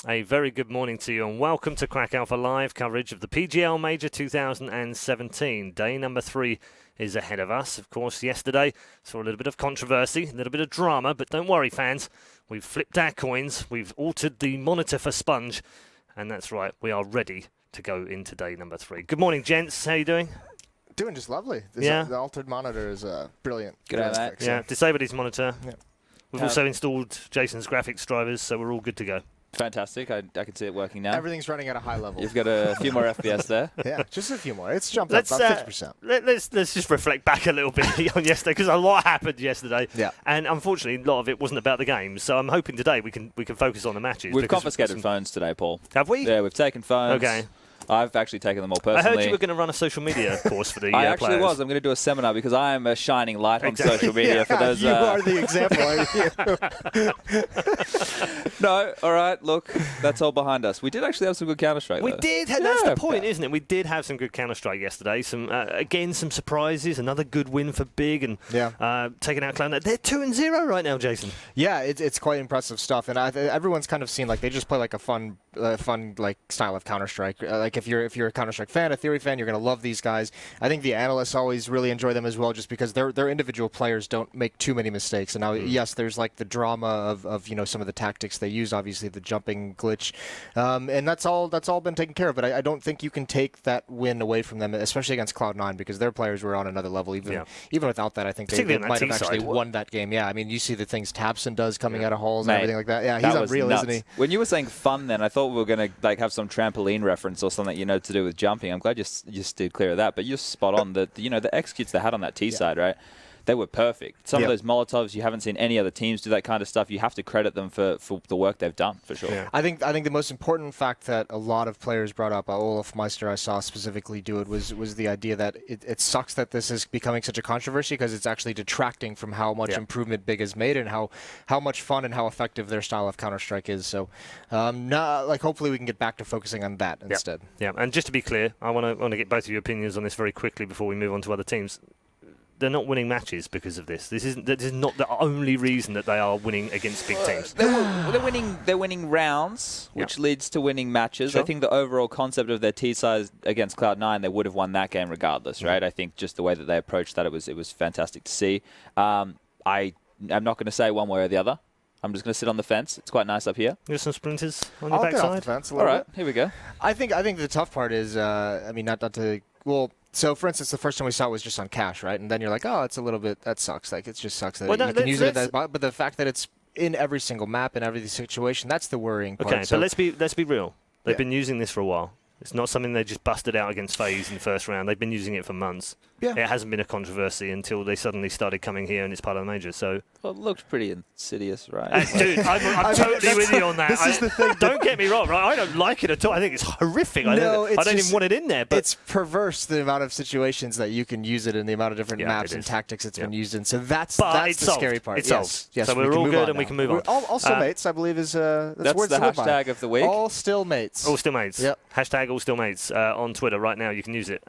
A very good morning to you and welcome to Crack Alpha Live coverage of the PGL Major 2017. Day number 3 is ahead of us. Of course, yesterday saw a little bit of controversy, a little bit of drama, but don't worry, fans. We've flipped our coins, we've altered the monitor for Sponge, and that's right, we are ready to go into day number 3. Good morning, gents. How are you doing? Doing just lovely. The altered monitor is brilliant. Good at that. Yeah, disabled his monitor. Yeah. We've also installed Jason's graphics drivers, so we're all good to go. Fantastic. I can see it working now. Everything's running at a high level. You've got a few more FPS there. Yeah, just a few more. It's jumped up about 50%. Let's just reflect back a little bit on yesterday, because a lot happened yesterday. Yeah. And unfortunately, a lot of it wasn't about the games. So I'm hoping today we can focus on the matches. We've confiscated phones today, Paul. Have we? Yeah, we've taken phones. Okay. I've actually taken them all personally. I heard you were going to run a social media course for the I actually players. was. I'm going to do a seminar because I am a shining light on social media for those. You are the example, aren't you? No, all right, look, that's all behind us. We did actually have some good Counter-Strike, We though. did. That's the point, isn't it? We did have some good Counter-Strike yesterday. Some some surprises. Another good win for Big and taking out Cloud9. They're 2-0 right now, Jason. Yeah, it's quite impressive stuff. And everyone's kind of seen like they just play like a fun like style of Counter-Strike. Like if you're a Counter-Strike fan, a Theory fan, you're going to love these guys. I think the analysts always really enjoy them as well, just because their individual players don't make too many mistakes. And now, yes, there's like the drama of some of the tactics they use, obviously the jumping glitch, and that's all been taken care of. But I don't think you can take that win away from them, especially against Cloud9, because their players were on another level. Even without that, I think they might have actually won that game. Yeah, I mean, you see the things Tapson does coming out of holes and everything like that. Yeah, he's unreal, isn't he? When you were saying fun, then I thought we were going to like have some trampoline reference or something, to do with jumping. I'm glad you steered clear of that, but you're spot on. The executes they had on that T side, right? They were perfect. Some of those Molotovs, you haven't seen any other teams do that kind of stuff. You have to credit them for the work they've done, for sure. Yeah. I think the most important fact that a lot of players brought up, Olaf Meister I saw specifically do it, was the idea that it sucks that this is becoming such a controversy, because it's actually detracting from how much improvement Big has made and how much fun and how effective their style of Counter-Strike is. So hopefully we can get back to focusing on that instead. Yeah, and just to be clear, I want to get both of your opinions on this very quickly before we move on to other teams. They're not winning matches because of this. This is not the only reason that they are winning against big teams. They're winning rounds, which leads to winning matches. Sure. I think the overall concept of their T size against Cloud9, they would have won that game regardless, right? I think just the way that they approached that, it was fantastic to see. I'm not going to say one way or the other. I'm just going to sit on the fence. It's quite nice up here. There's some sprinters on your backside. backside. Get off the fence a All little right, bit. here we go. I think the tough part is, So, for instance, the first time we saw it was just on Cash, right? And then you're like, oh, it's a little bit, that sucks. Like, it just sucks that you can use it. But the fact that it's in every single map, in every situation, that's the worrying part. Okay, so let's be real. They've been using this for a while. It's not something they just busted out against FaZe in the first round. They've been using it for months. Yeah. It hasn't been a controversy until they suddenly started coming here and it's part of the major. So, well, it looked pretty insidious, right? Dude, I'm totally with you on that. This is the thing. Don't get me wrong, right? I don't like it at all. I think it's horrific. I don't even want it in there. But it's perverse, the amount of situations that you can use it in, the amount of different maps and tactics it's been used in. So that's the scary part. It's solved. Yes, so we're all good and we can move on. All still mates, I believe, is that's the hashtag of the week. All still mates. All still mates. Yep. Hashtag all still mates on Twitter right now. You can use it.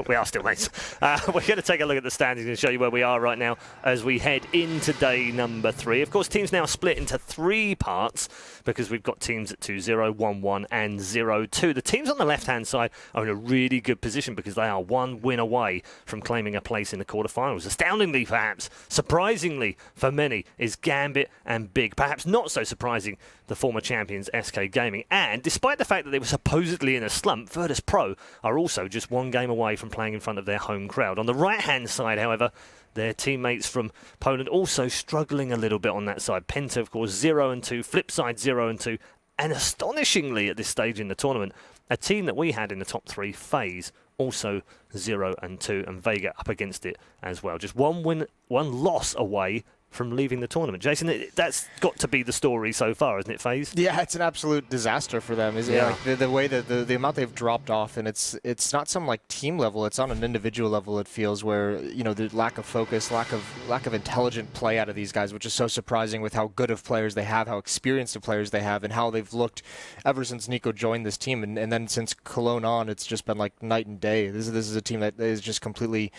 We are still mates. We're going to take a look at the standings and show you where we are right now as we head into day number 3. Of course, teams now split into 3 parts because we've got teams at 2-0, 1-1 and 0-2. The teams on the left-hand side are in a really good position because they are 1 win away from claiming a place in the quarterfinals. Astoundingly, perhaps, surprisingly for many, is Gambit and Big. Perhaps not so surprising, the former champions SK Gaming. And despite the fact that they were supposedly in a slump, Virtus Pro are also just 1 game away from playing in front of their home crowd. On the right-hand side, however, their teammates from Poland also struggling a little bit on that side. Penta, of course, 0-2, Flipside 0-2, and astonishingly at this stage in the tournament, a team that we had in the top 3, FaZe, also 0-2, and Vega up against it as well. Just 1 win, 1 loss away from leaving the tournament. Jason, that's got to be the story so far, isn't it, FaZe? Yeah, it's an absolute disaster for them. Like the way that the amount they've dropped off, and it's not some like team level, it's on an individual level. It feels where the lack of focus, lack of intelligent play out of these guys, which is so surprising with how good of players they have, how experienced of players they have, and how they've looked ever since Nico joined this team, and then since Cologne on, it's just been like night and day. This is a team that is just completely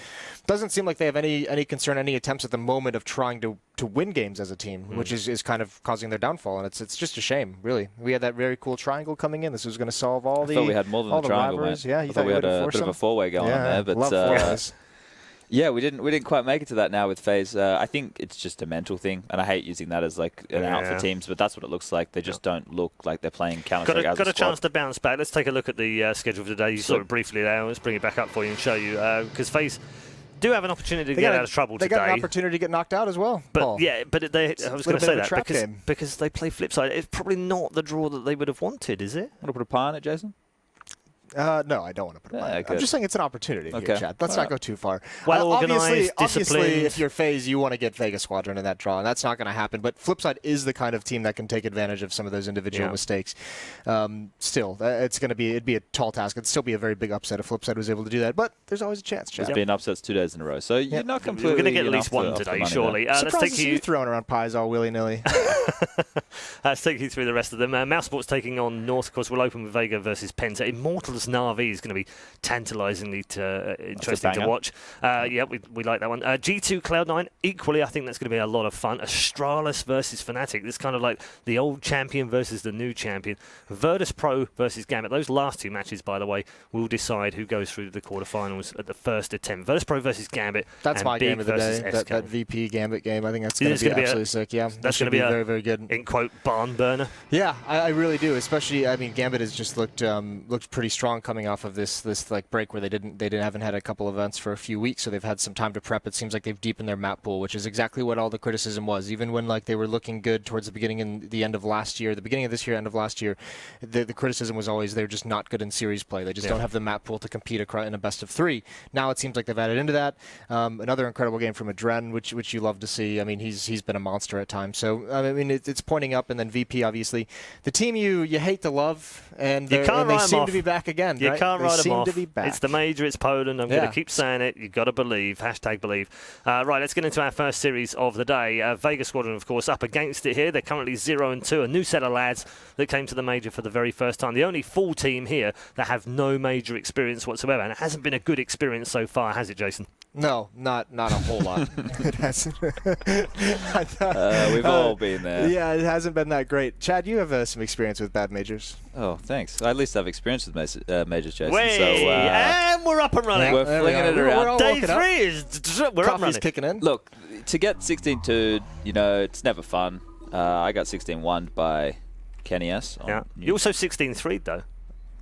doesn't seem like they have any concern, any attempts at the moment of trying to to win games as a team, which is kind of causing their downfall, and it's just a shame, really. We had that very cool triangle coming in. This was going to solve all I thought we had more than the triangle, mate. Yeah, I thought we had a bit of a four-way going on there, but yeah, we didn't quite make it to that now with FaZe. I think it's just a mental thing, and I hate using that as like an out for teams, but that's what it looks like. They just don't look like they're playing Counter-Strike Got a chance to bounce back. Let's take a look at the schedule for today. You saw it briefly there. Let's bring it back up for you and show you, because FaZe do have an opportunity to get out of trouble today. They got an opportunity to get knocked out as well. But Paul. I was going to say that because they play Flipside. It's probably not the draw that they would have wanted, is it? Want to put a pie on it, Jason? No, I don't want to put it on. I'm just saying it's an opportunity here, Chad. Let's not go too far. Well organized, obviously, if you're FaZe, you want to get Vega Squadron in that draw, and that's not going to happen. But Flipside is the kind of team that can take advantage of some of those individual mistakes. Still, it'd be a tall task. It'd still be a very big upset if Flipside was able to do that. But there's always a chance, Chad. There's been upsets 2 days in a row, so you're not completely. We're going to get at least one today, surely. Let's take you throwing around pies all willy-nilly. Let's take you through the rest of them. Mousesport's taking on North. Of course, we'll open with Vega versus Penta. Immortals Na'Vi is going to be tantalisingly interesting to watch. We like that one. G2 Cloud9, equally, I think that's going to be a lot of fun. Astralis versus Fnatic. This is kind of like the old champion versus the new champion. Virtus Pro versus Gambit. Those last two matches, by the way, will decide who goes through the quarterfinals at the first attempt. Virtus Pro versus Gambit. That's my game of the day. That VP Gambit game. I think that's going to be absolutely sick. Yeah, that's going to be very, very good. In quote, barn burner. Yeah, I really do. Especially, I mean, Gambit has just looked pretty strong coming off of this like break where they haven't had a couple events for a few weeks, so they've had some time to prep. It seems like they've deepened their map pool, which is exactly what all the criticism was. Even when like they were looking good towards the beginning and the end of last year, the beginning of this year, end of last year, the criticism was always they're just not good in series play. They just don't have the map pool to compete in a best of 3. Now it seems like they've added into that. Another incredible game from Adren, which you love to see. I mean, he's been a monster at times. So I mean, it's pointing up, and then VP obviously the team you hate to love, and they seem to be back again. You can't write them off. It's the major, it's Poland. I'm going to keep saying it. You've got to believe. #believe. Right, let's get into our first series of the day. Vega Squadron, of course, up against it here. They're currently 0-2. A new set of lads that came to the major for the very first time. The only full team here that have no major experience whatsoever. And it hasn't been a good experience so far, has it, Jason? No, not a whole lot. It hasn't. We've all been there. Yeah, it hasn't been that great. Chad, you have some experience with bad majors. Oh, thanks. I at least have experience with majors, Jason. And we're up and running. We're flinging it around. Day 3 is we're up and running. Kicking in. Look, to get 16-2, it's never fun. I got 16-1 by Kenny S. You also 16-3 though.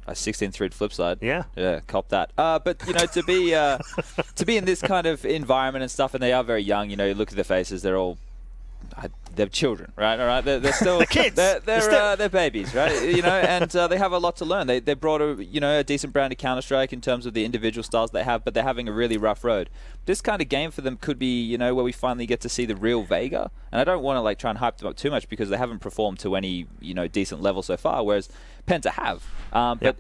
I 16-3 Flipside. Yeah, cop that. But to be in this kind of environment and stuff, and they are very young. You look at their faces; they're children, right? All right, they're still the kids. They're babies, right? And they have a lot to learn. They brought a decent brand of Counter-Strike in terms of the individual styles they have, but they're having a really rough road. This kind of game for them could be, where we finally get to see the real Vega. And I don't want to try and hype them up too much because they haven't performed to any decent level so far. Whereas Penta have. But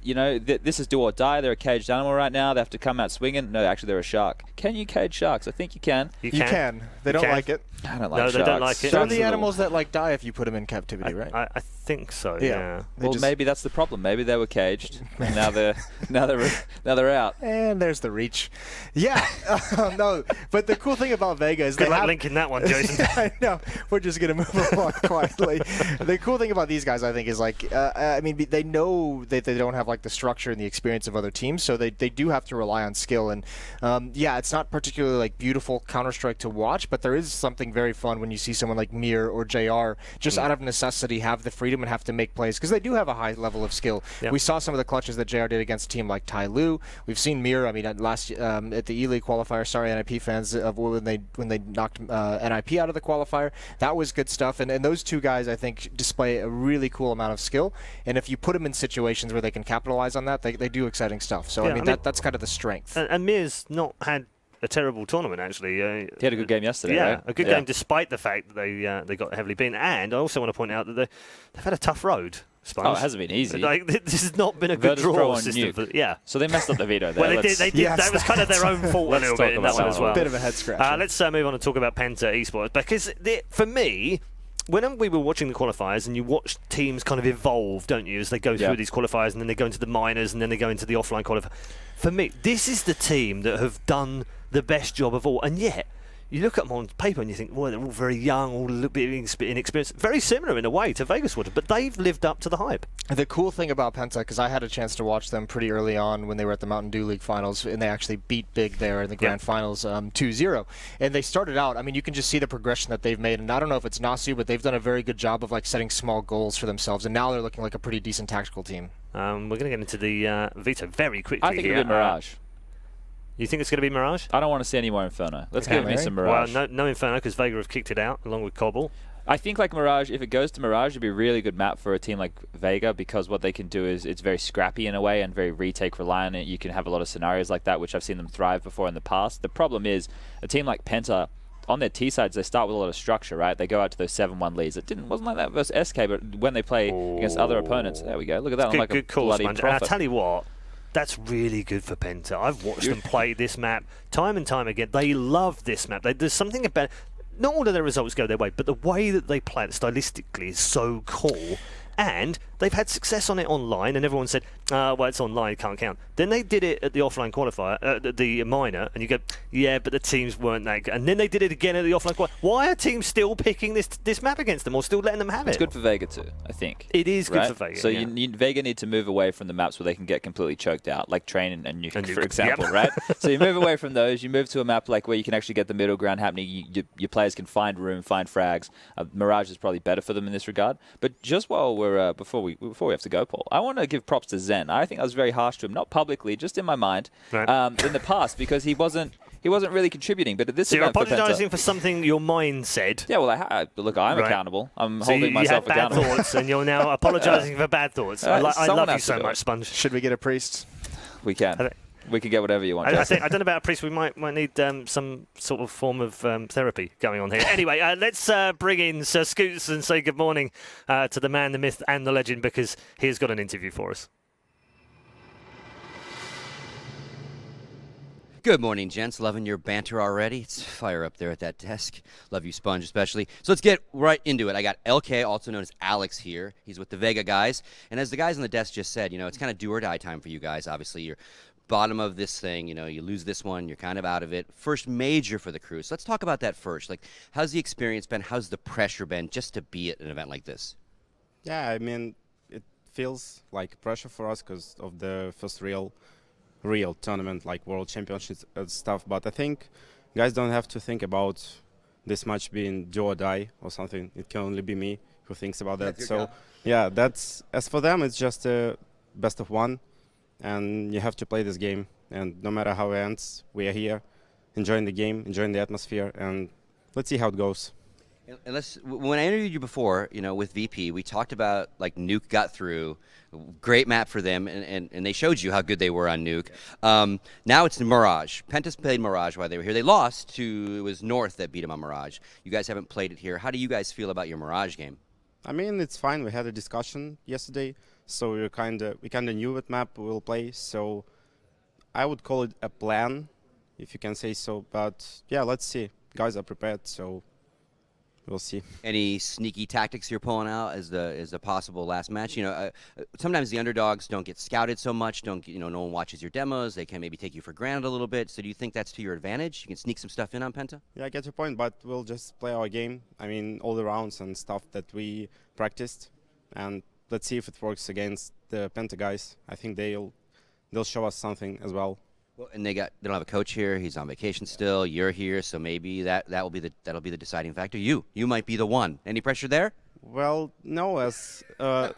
this is do or die. They're a caged animal right now. They have to come out swinging. No, actually, they're a shark. Can you cage sharks? I think you can. You can. They don't like it. I don't like sharks. No, they don't like it. They're the animals that die if you put them in captivity, right? I think so. Yeah. Well, maybe that's the problem. Maybe they were caged. And now they're out. And there's the reach. Yeah. No, but the cool thing about Vega is good luck linking that one, Jason. I know. We're just gonna move along quietly. The cool thing about these guys, I think, is they know that they don't have the structure and the experience of other teams, so they do have to rely on skill. And it's not particularly beautiful Counter-Strike to watch, but there is something very fun when you see someone like Mir or JR just out of necessity have the freedom and have to make plays because they do have a high level of skill. Yep. We saw some of the clutches that JR did against a team like Tai Lu. We've seen Mir. I mean, at the E-League qualifier. Sorry, NIP fans, when they knocked NIP out of the qualifier. That was good stuff. And those two guys, I think, display a really cool amount of skill. And if you put them in situations where they can capitalize on that, they do exciting stuff. So that's kind of the strength. And Mir's not had a terrible tournament, actually. He had a good game yesterday, right? A good game despite the fact that they got heavily beaten. And I also want to point out that they've had a tough road. Sponge. Oh, it hasn't been easy. This has not been a good draw system. So they messed up the veto there. Well, they did. Yes, that was kind of their own fault a little bit in that one as well. A bit of a head scratch. Let's move on and talk about Penta Esports. Because for me, when we were watching the qualifiers, and you watch teams kind of evolve, don't you, as they go through these qualifiers, and then they go into the minors, and then they go into the offline qualifier. For me, this is the team that have done the best job of all. And yet, you look at them on paper and you think, well, they're all very young, all a little bit inexperienced. Very similar in a way to Vegas Water, but they've lived up to the hype. The cool thing about Penta, because I had a chance to watch them pretty early on when they were at the Mountain Dew League finals, and they actually beat Big there in the grand finals 2-0. And they started out, I mean, you can just see the progression that they've made. And I don't know if it's Nasu, but they've done a very good job of like setting small goals for themselves. And now they're looking like a pretty decent tactical team. We're going to get into the Vito very quickly. I think here. it'll be Mirage. You think it's going to be Mirage? I don't want to see any more Inferno. Let's give me some Mirage. Well, no Inferno because Vega have kicked it out along with Cobble. I think like Mirage, if it goes to Mirage, it'd be a really good map for a team like Vega because what they can do is it's very scrappy in a way and very retake reliant. And you can have a lot of scenarios like that, which I've seen them thrive before in the past. The problem is a team like Penta, on their T sides, they start with a lot of structure, right? They go out to those 7-1 leads. It wasn't like that versus SK, but when they play against other opponents, there we go. Look at that. Good, good call, bloody Sponge. And I tell you what, that's really good for Penta. I've watched them play this map time and time again. They love this map. There's something about not all of their results go their way, but the way that they play it stylistically is so cool. And they've had success on it online, and everyone said, well, it's online, it can't count. Then they did it at the offline qualifier, the minor, and you go, yeah, but the teams weren't that good. And then they did it again at the offline qualifier. Why are teams still picking this map against them or still letting them have it? It's good for Vega too, I think. It is right? good for Vega. So yeah. Vega need to move away from the maps where they can get completely choked out, like Train and Nuke, for example, yep. right? So you move away from those, you move to a map like where you can actually get the middle ground happening, your players can find room, find frags. Mirage is probably better for them in this regard. But just while we're, before we have to go, Paul, I want to give props to Zen. I think I was very harsh to him, not publicly, just in my mind, right. In the past, because he wasn't really contributing. But at this so event, you're apologising for something your mind said. Yeah, well, look, I'm accountable. I'm so holding myself accountable. You had bad thoughts, and you're now apologising for bad thoughts. I love you so much, Sponge. Should we get a priest? We can. We can get whatever you want. I don't know about a priest. We might need some sort of form of therapy going on here. Anyway, let's bring in Sir Scoots and say good morning to the man, the myth, and the legend, because he's got an interview for us. Good morning, gents. Loving your banter already. It's fire up there at that desk. Love you, Sponge, especially. So let's get right into it. I got LK, also known as Alex, here. He's with the Vega guys. And as the guys on the desk just said, it's kind of do or die time for you guys. Obviously, you're bottom of this thing. You lose this one, you're kind of out of it. First major for the crew. So let's talk about that first. Like, how's the experience been? How's the pressure been just to be at an event like this? Yeah, I mean, it feels like pressure for us because of the first real tournament, like World Championships and stuff. But I think guys don't have to think about this match being do or die or something. It can only be me who thinks about that. So, yeah, that's as for them, it's just a best of one, and you have to play this game. And no matter how it ends, we are here, enjoying the game, enjoying the atmosphere, and let's see how it goes. And when I interviewed you before, with VP, we talked about like Nuke got through, great map for them, and they showed you how good they were on Nuke. Now it's Mirage. Penta's played Mirage while they were here. They lost to, it was North that beat them on Mirage. You guys haven't played it here. How do you guys feel about your Mirage game? I mean, it's fine. We had a discussion yesterday, so we kind of knew what map we'll play. So I would call it a plan, if you can say so. But yeah, let's see. Guys are prepared, so we'll see. Any sneaky tactics you're pulling out as a possible last match? Sometimes the underdogs don't get scouted so much. No one watches your demos. They can maybe take you for granted a little bit. So do you think that's to your advantage? You can sneak some stuff in on Penta? Yeah, I get your point, but we'll just play our game. I mean, all the rounds and stuff that we practiced, and let's see if it works against the Penta guys. I think they'll show us something as well. Well, and they don't have a coach here. He's on vacation still. You're here, so maybe that'll be the deciding factor. You might be the one. Any pressure there? Well, no, as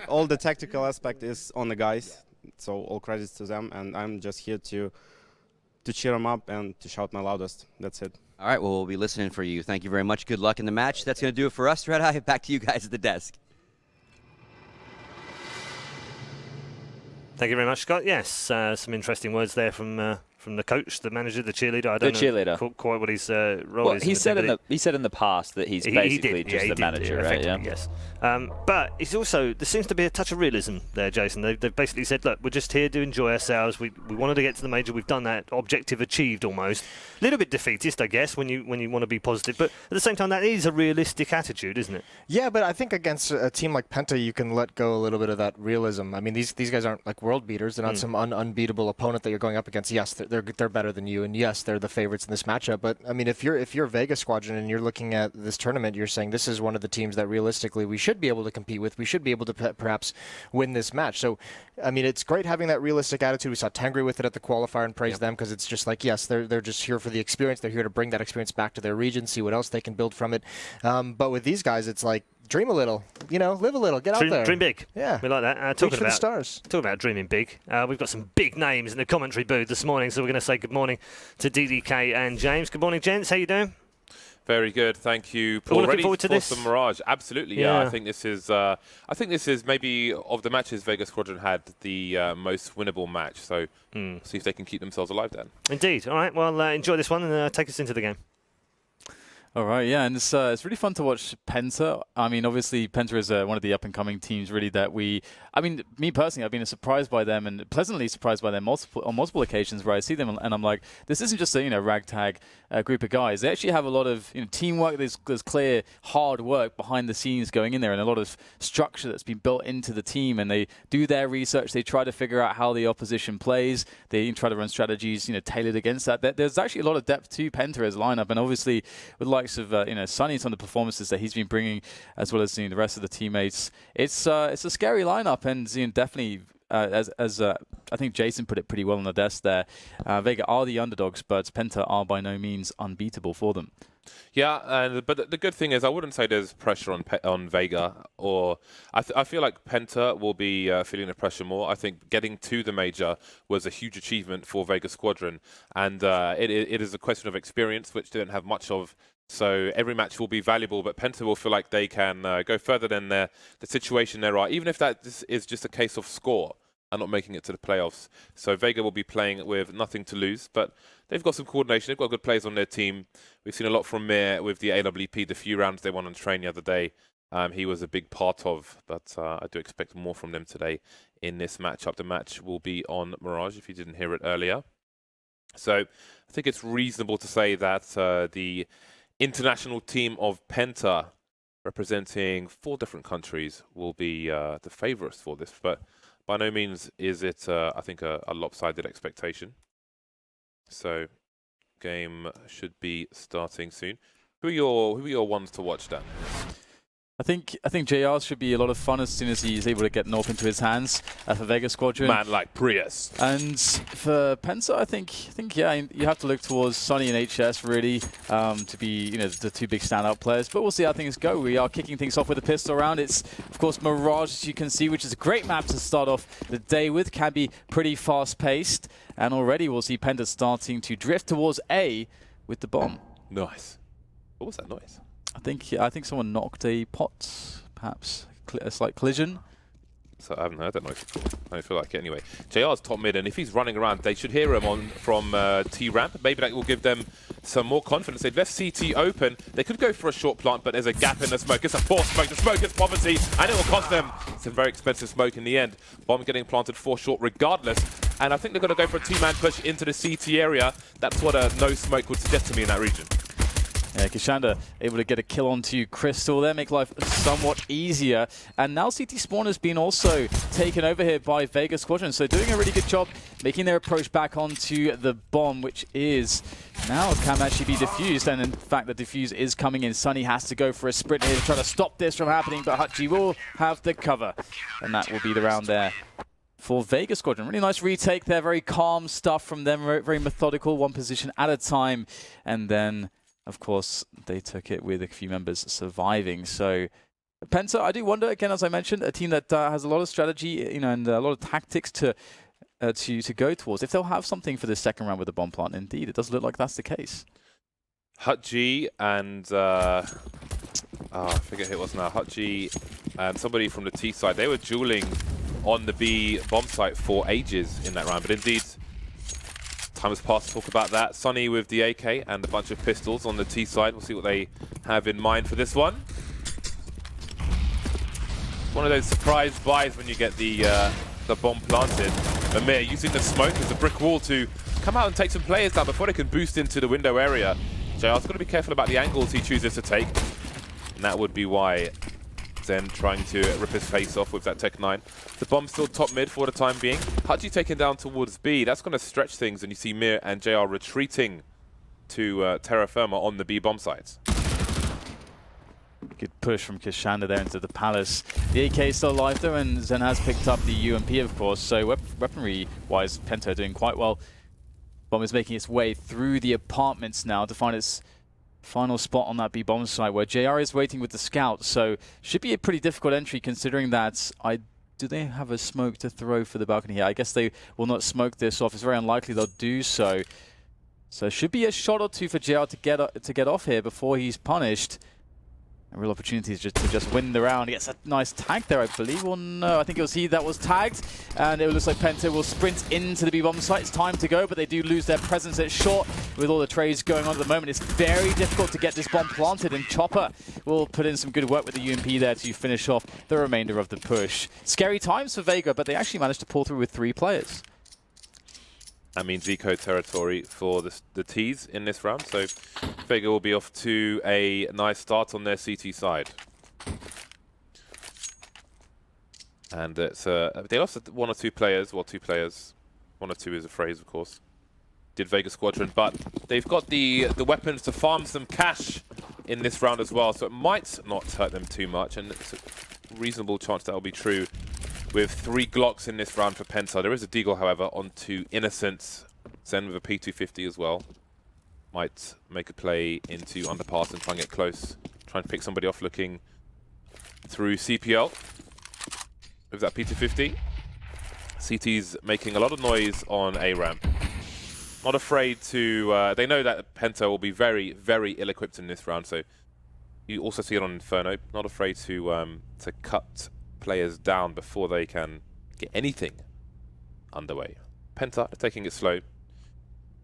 all the tactical aspect is on the guys, so all credits to them, and I'm just here to cheer them up and to shout my loudest. That's it. All right, well, we'll be listening for you. Thank you very much. Good luck in the match. That's going to do it for us, Red Eye. Back to you guys at the desk. Thank you very much, Scott. Yes, some interesting words there from the coach, the manager, the cheerleader. I don't know quite what his role is. He said in the past that he's basically just the manager, right? Yeah. Yes. But it's also, there seems to be a touch of realism there, Jason. They've basically said, look, we're just here to enjoy ourselves. We wanted to get to the major. We've done that. Objective achieved almost. A little bit defeatist, I guess, when you want to be positive. But at the same time, that is a realistic attitude, isn't it? Yeah, but I think against a team like Penta, you can let go a little bit of that realism. I mean, these guys aren't like world beaters. They're not some unbeatable opponent that you're going up against. Yes, they're they're better than you, and yes, they're the favorites in this matchup. But I mean, if you're Vega Squadron and you're looking at this tournament, you're saying this is one of the teams that realistically we should be able to compete with. We should be able to perhaps win this match. So, I mean, it's great having that realistic attitude. We saw Tengri with it at the qualifier and praised them because it's just like, yes, they're just here for the experience. They're here to bring that experience back to their region, see what else they can build from it. But with these guys, it's like, dream a little, live a little, get out there. Dream big. Yeah. We like that. Reach for the stars. Talking about dreaming big. We've got some big names in the commentary booth this morning, so we're going to say good morning to DDK and James. Good morning, gents. How you doing? Very good, thank you, Paul. Looking Ready forward to for this? some Mirage? Absolutely, yeah. I think this is maybe of the matches Vega Squadron had the most winnable match. So see if they can keep themselves alive then. Indeed. All right. Well, enjoy this one and take us into the game. All right, yeah, and it's really fun to watch Penta. I mean, obviously, Penta is one of the up-and-coming teams, really, that me personally, I've been surprised by them and pleasantly surprised by them on multiple occasions where I see them and I'm like, this isn't just a, ragtag group of guys. They actually have a lot of teamwork. There's clear hard work behind the scenes going in there and a lot of structure that's been built into the team, and they do their research. They try to figure out how the opposition plays. They try to run strategies, tailored against that. There's actually a lot of depth to Penta as a lineup, and obviously with likes of Sunny, some of the performances that he's been bringing, as well as the rest of the teammates, it's a scary lineup, and definitely as I think Jason put it pretty well on the desk there, Vega are the underdogs, but Penta are by no means unbeatable for them. Yeah, but the good thing is I wouldn't say there's pressure on Vega, or I feel like Penta will be feeling the pressure more. I think getting to the major was a huge achievement for Vega Squadron, and it is a question of experience, which they don't have much of. So every match will be valuable, but Penta will feel like they can go further than the situation there are, even if that is just a case of score and not making it to the playoffs. So Vega will be playing with nothing to lose, but they've got some coordination. They've got good players on their team. We've seen a lot from Mir with the AWP, the few rounds they won on train the other day. He was a big part of, but I do expect more from them today in this matchup. The match will be on Mirage, if you didn't hear it earlier. So I think it's reasonable to say that the international team of Penta, representing 4 different countries, will be the favourites for this. But by no means is it, I think, a lopsided expectation. So, game should be starting soon. Who are your ones to watch, Dan? I think JR should be a lot of fun as soon as he's able to get North into his hands for Vega Squadron. Man like Prius. And for Penta, I think yeah, you have to look towards Sunny and HS really to be the 2 big standout players. But we'll see how things go. We are kicking things off with a pistol round. It's of course Mirage, as you can see, which is a great map to start off the day with. Can be pretty fast paced, and already we'll see Penta starting to drift towards A with the bomb. Nice. What was that noise? I think someone knocked a pot, perhaps a slight collision. So I haven't heard that noise before. I don't feel like it anyway. JR's top mid, and if he's running around, they should hear him from T-ramp. Maybe that will give them some more confidence. They've left CT open. They could go for a short plant, but there's a gap in the smoke. It's a forced smoke. The smoke is poverty, and it will cost them some very expensive smoke in the end. Bomb getting planted 4 short regardless. And I think they're going to go for a 2-man push into the CT area. That's what a no smoke would suggest to me in that region. Yeah, Kishanda able to get a kill onto Crystal there, make life somewhat easier. And now CT Spawn has been also taken over here by Vega Squadron, so doing a really good job making their approach back onto the bomb, which is now can actually be defused. And in fact, the defuse is coming in. Sunny has to go for a sprint here to try to stop this from happening, but Hutchie will have the cover. And that will be the round there for Vega Squadron. Really nice retake there, very calm stuff from them, very methodical, 1 position at a time. And then of course, they took it with a few members surviving. So, Penta, I do wonder, again, as I mentioned, a team that has a lot of strategy, and a lot of tactics to go towards. If they'll have something for this second round with the bomb plant, indeed, it does look like that's the case. Hutchie and I forget who it was now. Hutchie and somebody from the T side. They were dueling on the B bomb site for ages in that round, but indeed, time has passed to talk about that. Sunny with the AK and a bunch of pistols on the T side. We'll see what they have in mind for this one. One of those surprise buys when you get the bomb planted. Amir using the smoke as a brick wall to come out and take some players down before they can boost into the window area. JR's got to be careful about the angles he chooses to take. And that would be why Zen trying to rip his face off with that Tech 9. The bomb's still top mid for the time being. Haji taken down towards B. That's going to stretch things, and you see Mir and JR retreating to Terra Firma on the B bomb sites. Good push from Kishanda there into the Palace. The AK is still alive though, and Zen has picked up the UMP, of course, so weaponry-wise, Penta doing quite well. Bomb is making its way through the apartments now to find its final spot on that B bomb site, where JR is waiting with the scout, so should be a pretty difficult entry considering that do they have a smoke to throw for the balcony here? I guess they will not smoke this off. It's very unlikely they'll do so. So it should be a shot or two for JR to get off here before he's punished. A real opportunity is to just win the round. He gets a nice tag there, I believe. Or no, I think it was he that was tagged. And it looks like Penta will sprint into the B-bomb site. It's time to go, but they do lose their presence. It's short with all the trades going on at the moment. It's very difficult to get this bomb planted, and Chopper will put in some good work with the UMP there to finish off the remainder of the push. Scary times for Vega, but they actually managed to pull through with 3 players. That means eco territory for the T's in this round, so Vega will be off to a nice start on their CT side. And it's they lost 1 or 2 players, well, 2 players. 1 or 2 is a phrase, of course. Did Vega Squadron, but they've got the weapons to farm some cash in this round as well, so it might not hurt them too much, and it's a reasonable chance that will be true. With 3 Glocks in this round for Penta. There is a Deagle, however, onto Innocence. Zen with a P250 as well. Might make a play into underpass and try and get close. Try and pick somebody off looking through CPL. With that P250. CT's making a lot of noise on A ramp. Not afraid to... they know that Penta will be very, very ill-equipped in this round, so you also see it on Inferno. Not afraid to cut players down before they can get anything underway. Penta are taking it slow.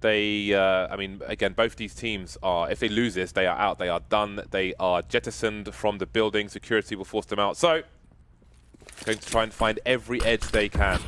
They, I mean, again, both these teams are, if they lose this, they are out, they are done, they are jettisoned from the building, security will force them out. So, going to try and find every edge they can.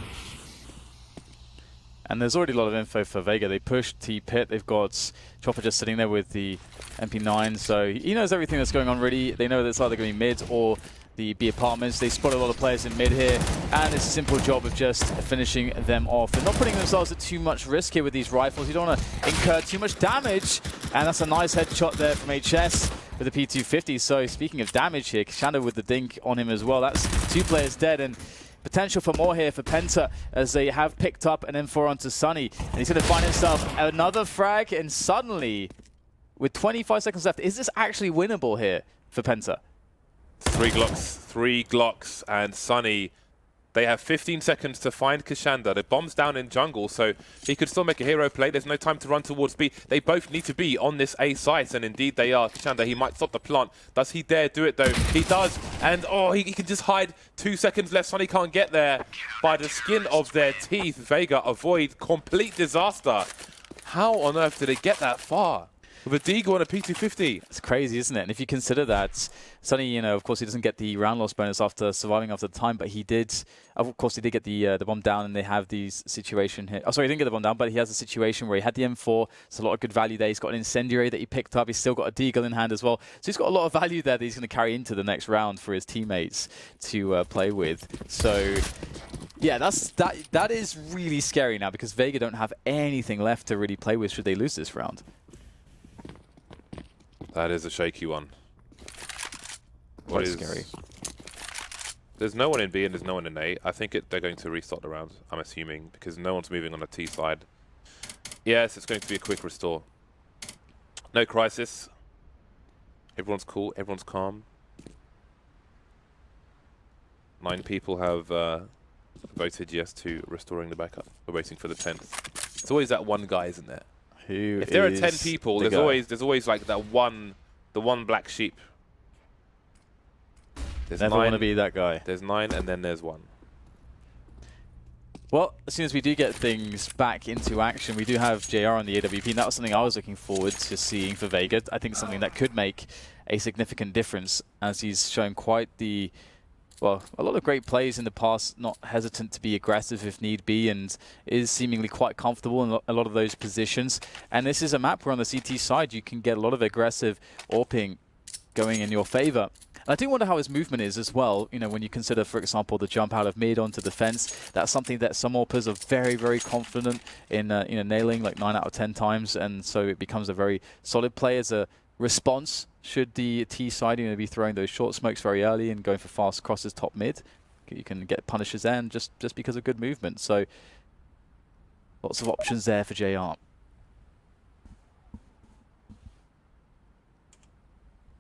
And there's already a lot of info for Vega. They pushed T-Pit. They've got Chopper just sitting there with the MP9, so he knows everything that's going on, really. They know that it's either going to be mid or the B apartments. They spot a lot of players in mid here, and it's a simple job of just finishing them off. They're not putting themselves at too much risk here with these rifles. You don't want to incur too much damage, and that's a nice headshot there from HS with the P250. So speaking of damage here, Kishanda with the dink on him as well. That's 2 players dead, and potential for more here for Penta as they have picked up an M4 onto Sunny, and he's going to find himself another frag, and suddenly, with 25 seconds left, is this actually winnable here for Penta? 3 Glocks, and Sunny. They have 15 seconds to find Kishanda. The bomb's down in jungle, so he could still make a hero play. There's no time to run towards B. They both need to be on this A site, and indeed they are. Kishanda, he might stop the plant. Does he dare do it, though? He does, and oh, he can just hide. 2 seconds left. Sunny can't get there. By the skin of their teeth, Vega avoid complete disaster. How on earth did they get that far? With a Deagle and a P250. It's crazy, isn't it? And if you consider that Sunny, you know, of course he doesn't get the round loss bonus after surviving after the time, but he did, of course he did get the bomb down, and they have these situation here. Oh, sorry, he didn't get the bomb down, but he has a situation where he had the M4. It's a lot of good value there. He's got an incendiary that he picked up. He's still got a Deagle in hand as well. So he's got a lot of value there that he's going to carry into the next round for his teammates to play with. So yeah, that is really scary now, because Vega don't have anything left to really play with should they lose this round. That is a shaky one. Quite scary. There's no one in B and there's no one in A. I think they're going to restart the round, I'm assuming, because no one's moving on the T side. Yes, it's going to be a quick restore. No crisis. Everyone's cool, everyone's calm. 9 people have voted yes to restoring the backup. We're waiting for the 10th. It's always that one guy, isn't there? If there are 10 people, there's always like that the one black sheep. There's Never want to be that guy. There's 9, and then there's 1. Well, as soon as we do get things back into action, we do have JR on the AWP, and that was something I was looking forward to seeing for Vega. I think something that could make a significant difference, as he's shown quite the... well, a lot of great plays in the past, not hesitant to be aggressive if need be, and is seemingly quite comfortable in a lot of those positions. And this is a map where on the CT side you can get a lot of aggressive AWPing going in your favor. I do wonder how his movement is as well. You know, when you consider, for example, the jump out of mid onto defense, that's something that some AWPers are very, very confident in nailing, like 9 out of 10 times, and so it becomes a very solid play as a response. Should the T side be throwing those short smokes very early and going for fast crosses top mid, you can get punishes there, and just because of good movement. So lots of options there for JR.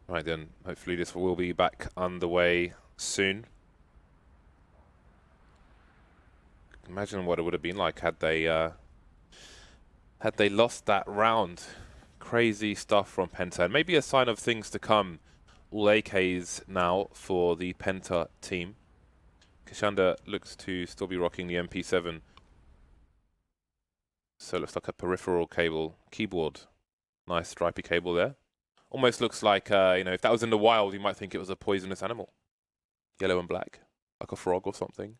Right then, hopefully this will be back underway soon. Imagine what it would have been like had they lost that round. Crazy stuff from Penta, and maybe a sign of things to come. All AKs now for the Penta team. Kashanda looks to still be rocking the MP7. So it looks like a peripheral keyboard. Nice stripy cable there. Almost looks like, if that was in the wild, you might think it was a poisonous animal. Yellow and black, like a frog or something.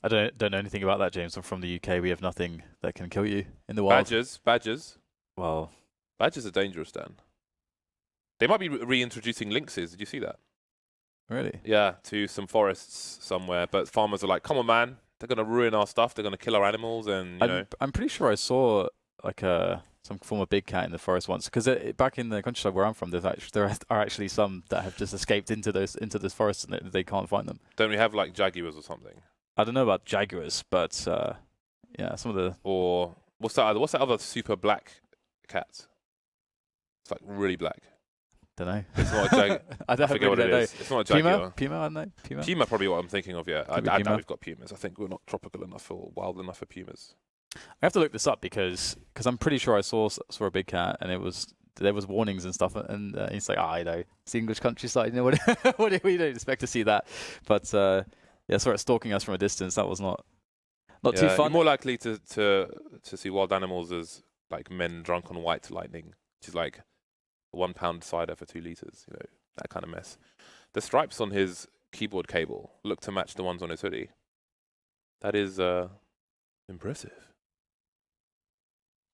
I don't know anything about that, James. I'm from the UK. We have nothing that can kill you in the wild. Badgers. Well, badgers are dangerous, Dan. They might be reintroducing lynxes. Did you see that? Really? Yeah, to some forests somewhere. But farmers are like, come on, man. They're going to ruin our stuff. They're going to kill our animals. And, you know. I'm pretty sure I saw like some form of big cat in the forest once. Because back in the countryside where I'm from, there are actually some that have just escaped into this forest and they can't find them. Don't we have like jaguars or something? I don't know about jaguars, but yeah, some of the... Or what's that other super black cat? It's like really black. Don't know. It's not a jaguar. I forget what it is. It's not a jaguar. Puma, I don't know. Puma probably what I'm thinking of, yeah. I doubt we've got pumas. I think we're not tropical enough or wild enough for pumas. I have to look this up because I'm pretty sure I saw a big cat and there was warnings and stuff, and he's like, I know, it's the English countryside, you know, what we don't expect to see that. But yeah, sort of stalking us from a distance, that was not too fun. You're more likely to see wild animals as like men drunk on white lightning, which is like 1 pound cider for 2 liters, you know, that kind of mess. The stripes on his keyboard cable look to match the ones on his hoodie. That is impressive.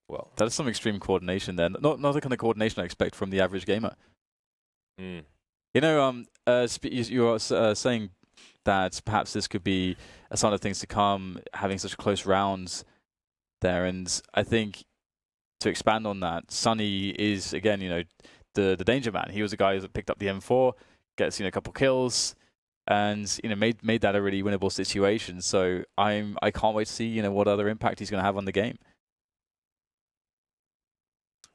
Well, that is some extreme coordination there. Not the kind of coordination I expect from the average gamer. Mm. You know, you were saying that perhaps this could be a sign of things to come, having such close rounds there, and I think to expand on that, Sunny is again, you know, the danger man. He was a guy that picked up the M4, gets a couple kills, and made that a really winnable situation. So I can't wait to see what other impact he's going to have on the game.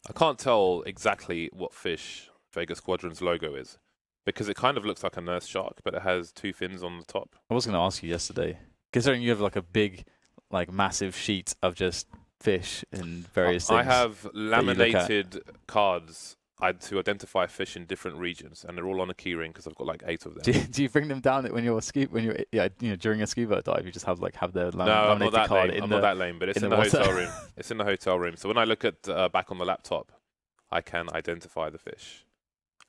I can't tell exactly what fish Vega Squadron's logo is, because it kind of looks like a nurse shark, but it has 2 fins on the top. I was going to ask you yesterday, considering you have like a big, like massive sheet of just fish in various things. I have laminated cards to identify fish in different regions, and they're all on a keyring because I've got like 8 of them. Do you bring them down when you're during a scuba dive? You just have the no, I'm not that card lame. I'm not that lame, but it's in the hotel room. It's in the hotel room. So when I look at back on the laptop, I can identify the fish,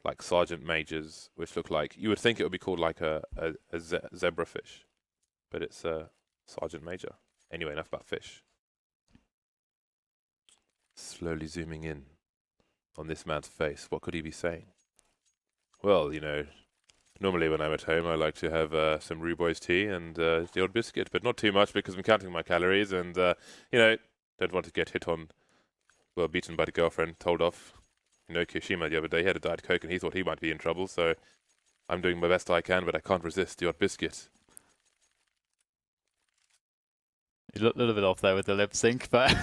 like sergeant majors, which look like you would think it would be called like a zebra fish, but it's a sergeant major. Anyway, enough about fish. Slowly zooming in on this man's face. What could he be saying? Well, normally when I'm at home, I like to have some Rue Boys tea and the odd biscuit, but not too much because I'm counting my calories and, don't want to get hit on, well, beaten by the girlfriend, told off. Kyoshima the other day, he had a Diet Coke and he thought he might be in trouble, so I'm doing my best I can, but I can't resist the odd biscuit. You look a little bit off there with the lip sync, but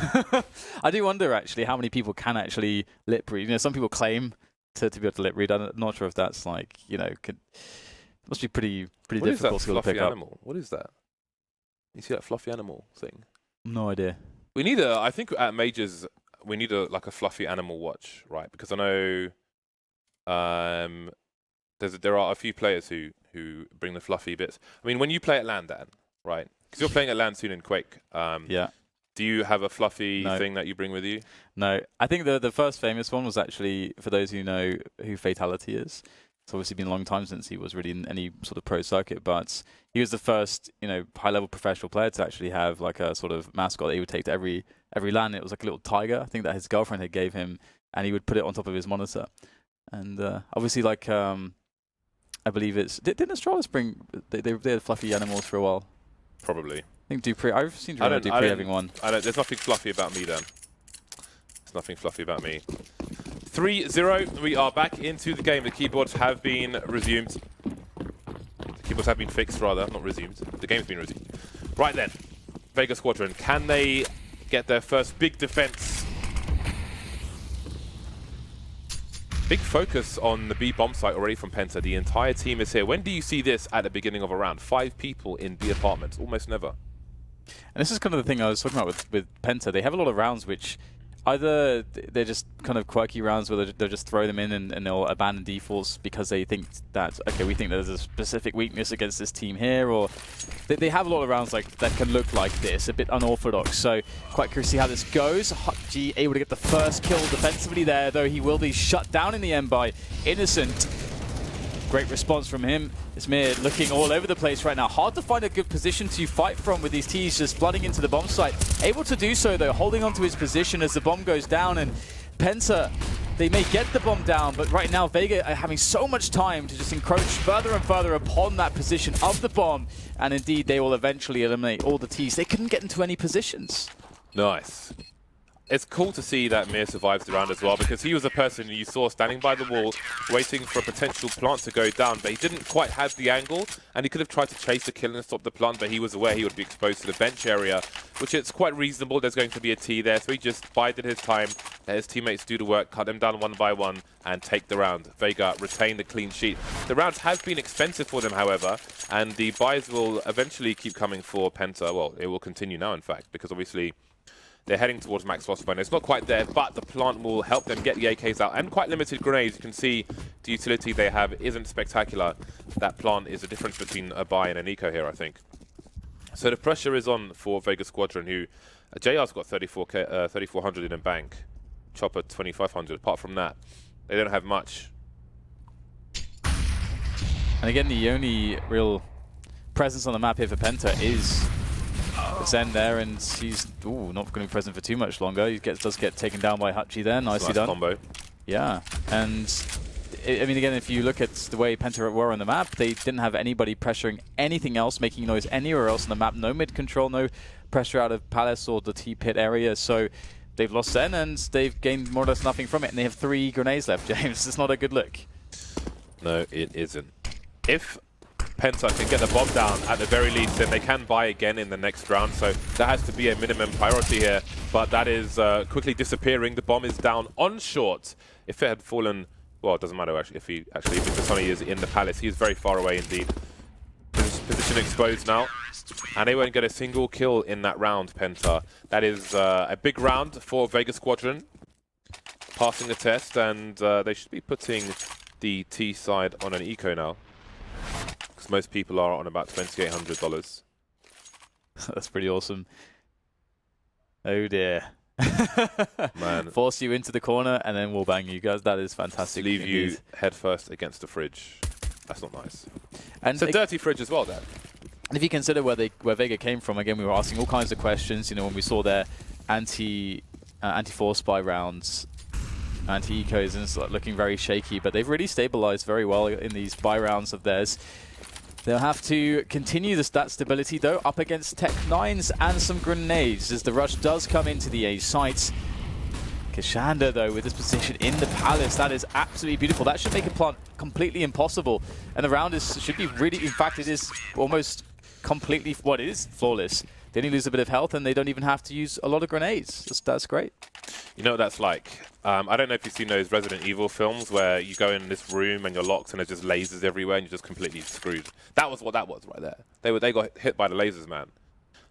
I do wonder actually how many people can actually lip read. Some people claim to be able to lip read. I'm not sure if that's must be pretty difficult to pick up. Animal? What is that? You see that fluffy animal thing? No idea. We need I think at majors we need a fluffy animal watch, right? Because I know there are a few players who bring the fluffy bits. I mean, when you play at LAN, Dan, right? Because you're playing at LAN soon in Quake. Yeah. Do you have a fluffy thing that you bring with you? No. I think the first famous one was actually, for those who know who Fatality is, it's obviously been a long time since he was really in any sort of pro circuit, but he was the first, high-level professional player to actually have like a sort of mascot that he would take to every LAN. It was like a little tiger, I think, that his girlfriend had gave him, and he would put it on top of his monitor. And obviously, I believe it's... Didn't Astralis bring... They had fluffy animals for a while. Probably. I think Dupree... I've seen Dupree having one. There's nothing fluffy about me, then. There's nothing fluffy about me. 3-0. We are back into the game. The keyboards have been resumed. The keyboards have been fixed, rather. Not resumed. The game's been resumed. Right then. Vega Squadron. Can they get their first big defense? Big focus on the B bomb site already from Penta. The entire team is here. When do you see this at the beginning of a round? 5 people in B apartments. Almost never. And this is kind of the thing I was talking about with Penta. They have a lot of rounds which either they're just kind of quirky rounds where they'll just throw them in and they'll abandon defaults because they think that, okay, we think there's a specific weakness against this team here, or they have a lot of rounds like that can look like this, a bit unorthodox. So quite curious to see how this goes. G able to get the first kill defensively there, though he will be shut down in the end by Innocent. Great response from him. Ismir looking all over the place right now. Hard to find a good position to fight from with these Ts just flooding into the bomb site. Able to do so though, holding onto his position as the bomb goes down, and Penta, they may get the bomb down, but right now Vega are having so much time to just encroach further and further upon that position of the bomb, and indeed they will eventually eliminate all the Ts. They couldn't get into any positions. Nice. It's cool to see that Mir survives the round as well, because he was a person you saw standing by the wall waiting for a potential plant to go down, but he didn't quite have the angle, and he could have tried to chase the kill and stop the plant, but he was aware he would be exposed to the bench area, which it's quite reasonable. There's going to be a T there, so he just bided his time, let his teammates do the work, cut them down one by one, and take the round. Vega retain the clean sheet. The rounds have been expensive for them, however, and the buys will eventually keep coming for Penta. Well, it will continue now, in fact, because obviously they're heading towards max phosphine. It's not quite there, but the plant will help them get the AKs out, and quite limited grenades. You can see the utility they have isn't spectacular. That plant is the difference between a buy and an eco here, I think. So the pressure is on for Vega Squadron, who JR's got 3,400 in a bank. Chopper 2,500. Apart from that, they don't have much. And again, the only real presence on the map here for Penta is Zen there, and he's not going to be present for too much longer. He does get taken down by Hutchie there. Nicely nice done. Combo. Yeah, and I mean, again, if you look at the way Penta were on the map, they didn't have anybody pressuring anything else, making noise anywhere else on the map. No mid control, no pressure out of Palace or the T-pit area. So they've lost Zen, and they've gained more or less nothing from it. And they have 3 grenades left, James. It's not a good look. No, it isn't. If Penta can get the bomb down at the very least, then they can buy again in the next round, so that has to be a minimum priority here, but that is quickly disappearing. The bomb is down on short. If it had fallen, well, it doesn't matter actually because Sonny is in the palace. He is very far away indeed. Position exposed now, and they won't get a single kill in that round, Penta. That is a big round for Vega Squadron, passing the test, and they should be putting the T side on an eco now. Most people are on about $2,800. That's pretty awesome. Oh dear. Man. Force you into the corner and then we'll bang you guys. That is fantastic. Leave you head first against the fridge. That's not nice. And it's a dirty fridge as well, Dad. And if you consider where Vega came from, again, we were asking all kinds of questions. You know, when we saw their anti-force buy rounds, anti-ecos, and it's looking very shaky, but they've really stabilized very well in these buy rounds of theirs. They'll have to continue that stability, though, up against Tech 9s and some grenades as the rush does come into the A sites. Kashanda, though, with this position in the palace, that is absolutely beautiful. That should make a plant completely impossible. And the round should be really, in fact, it is almost completely, it is flawless. They only lose a bit of health, and they don't even have to use a lot of grenades. That's great. You know what that's like? I don't know if you've seen those Resident Evil films where you go in this room and you're locked and there's just lasers everywhere and you're just completely screwed. That was what that was right there. They got hit by the lasers, man.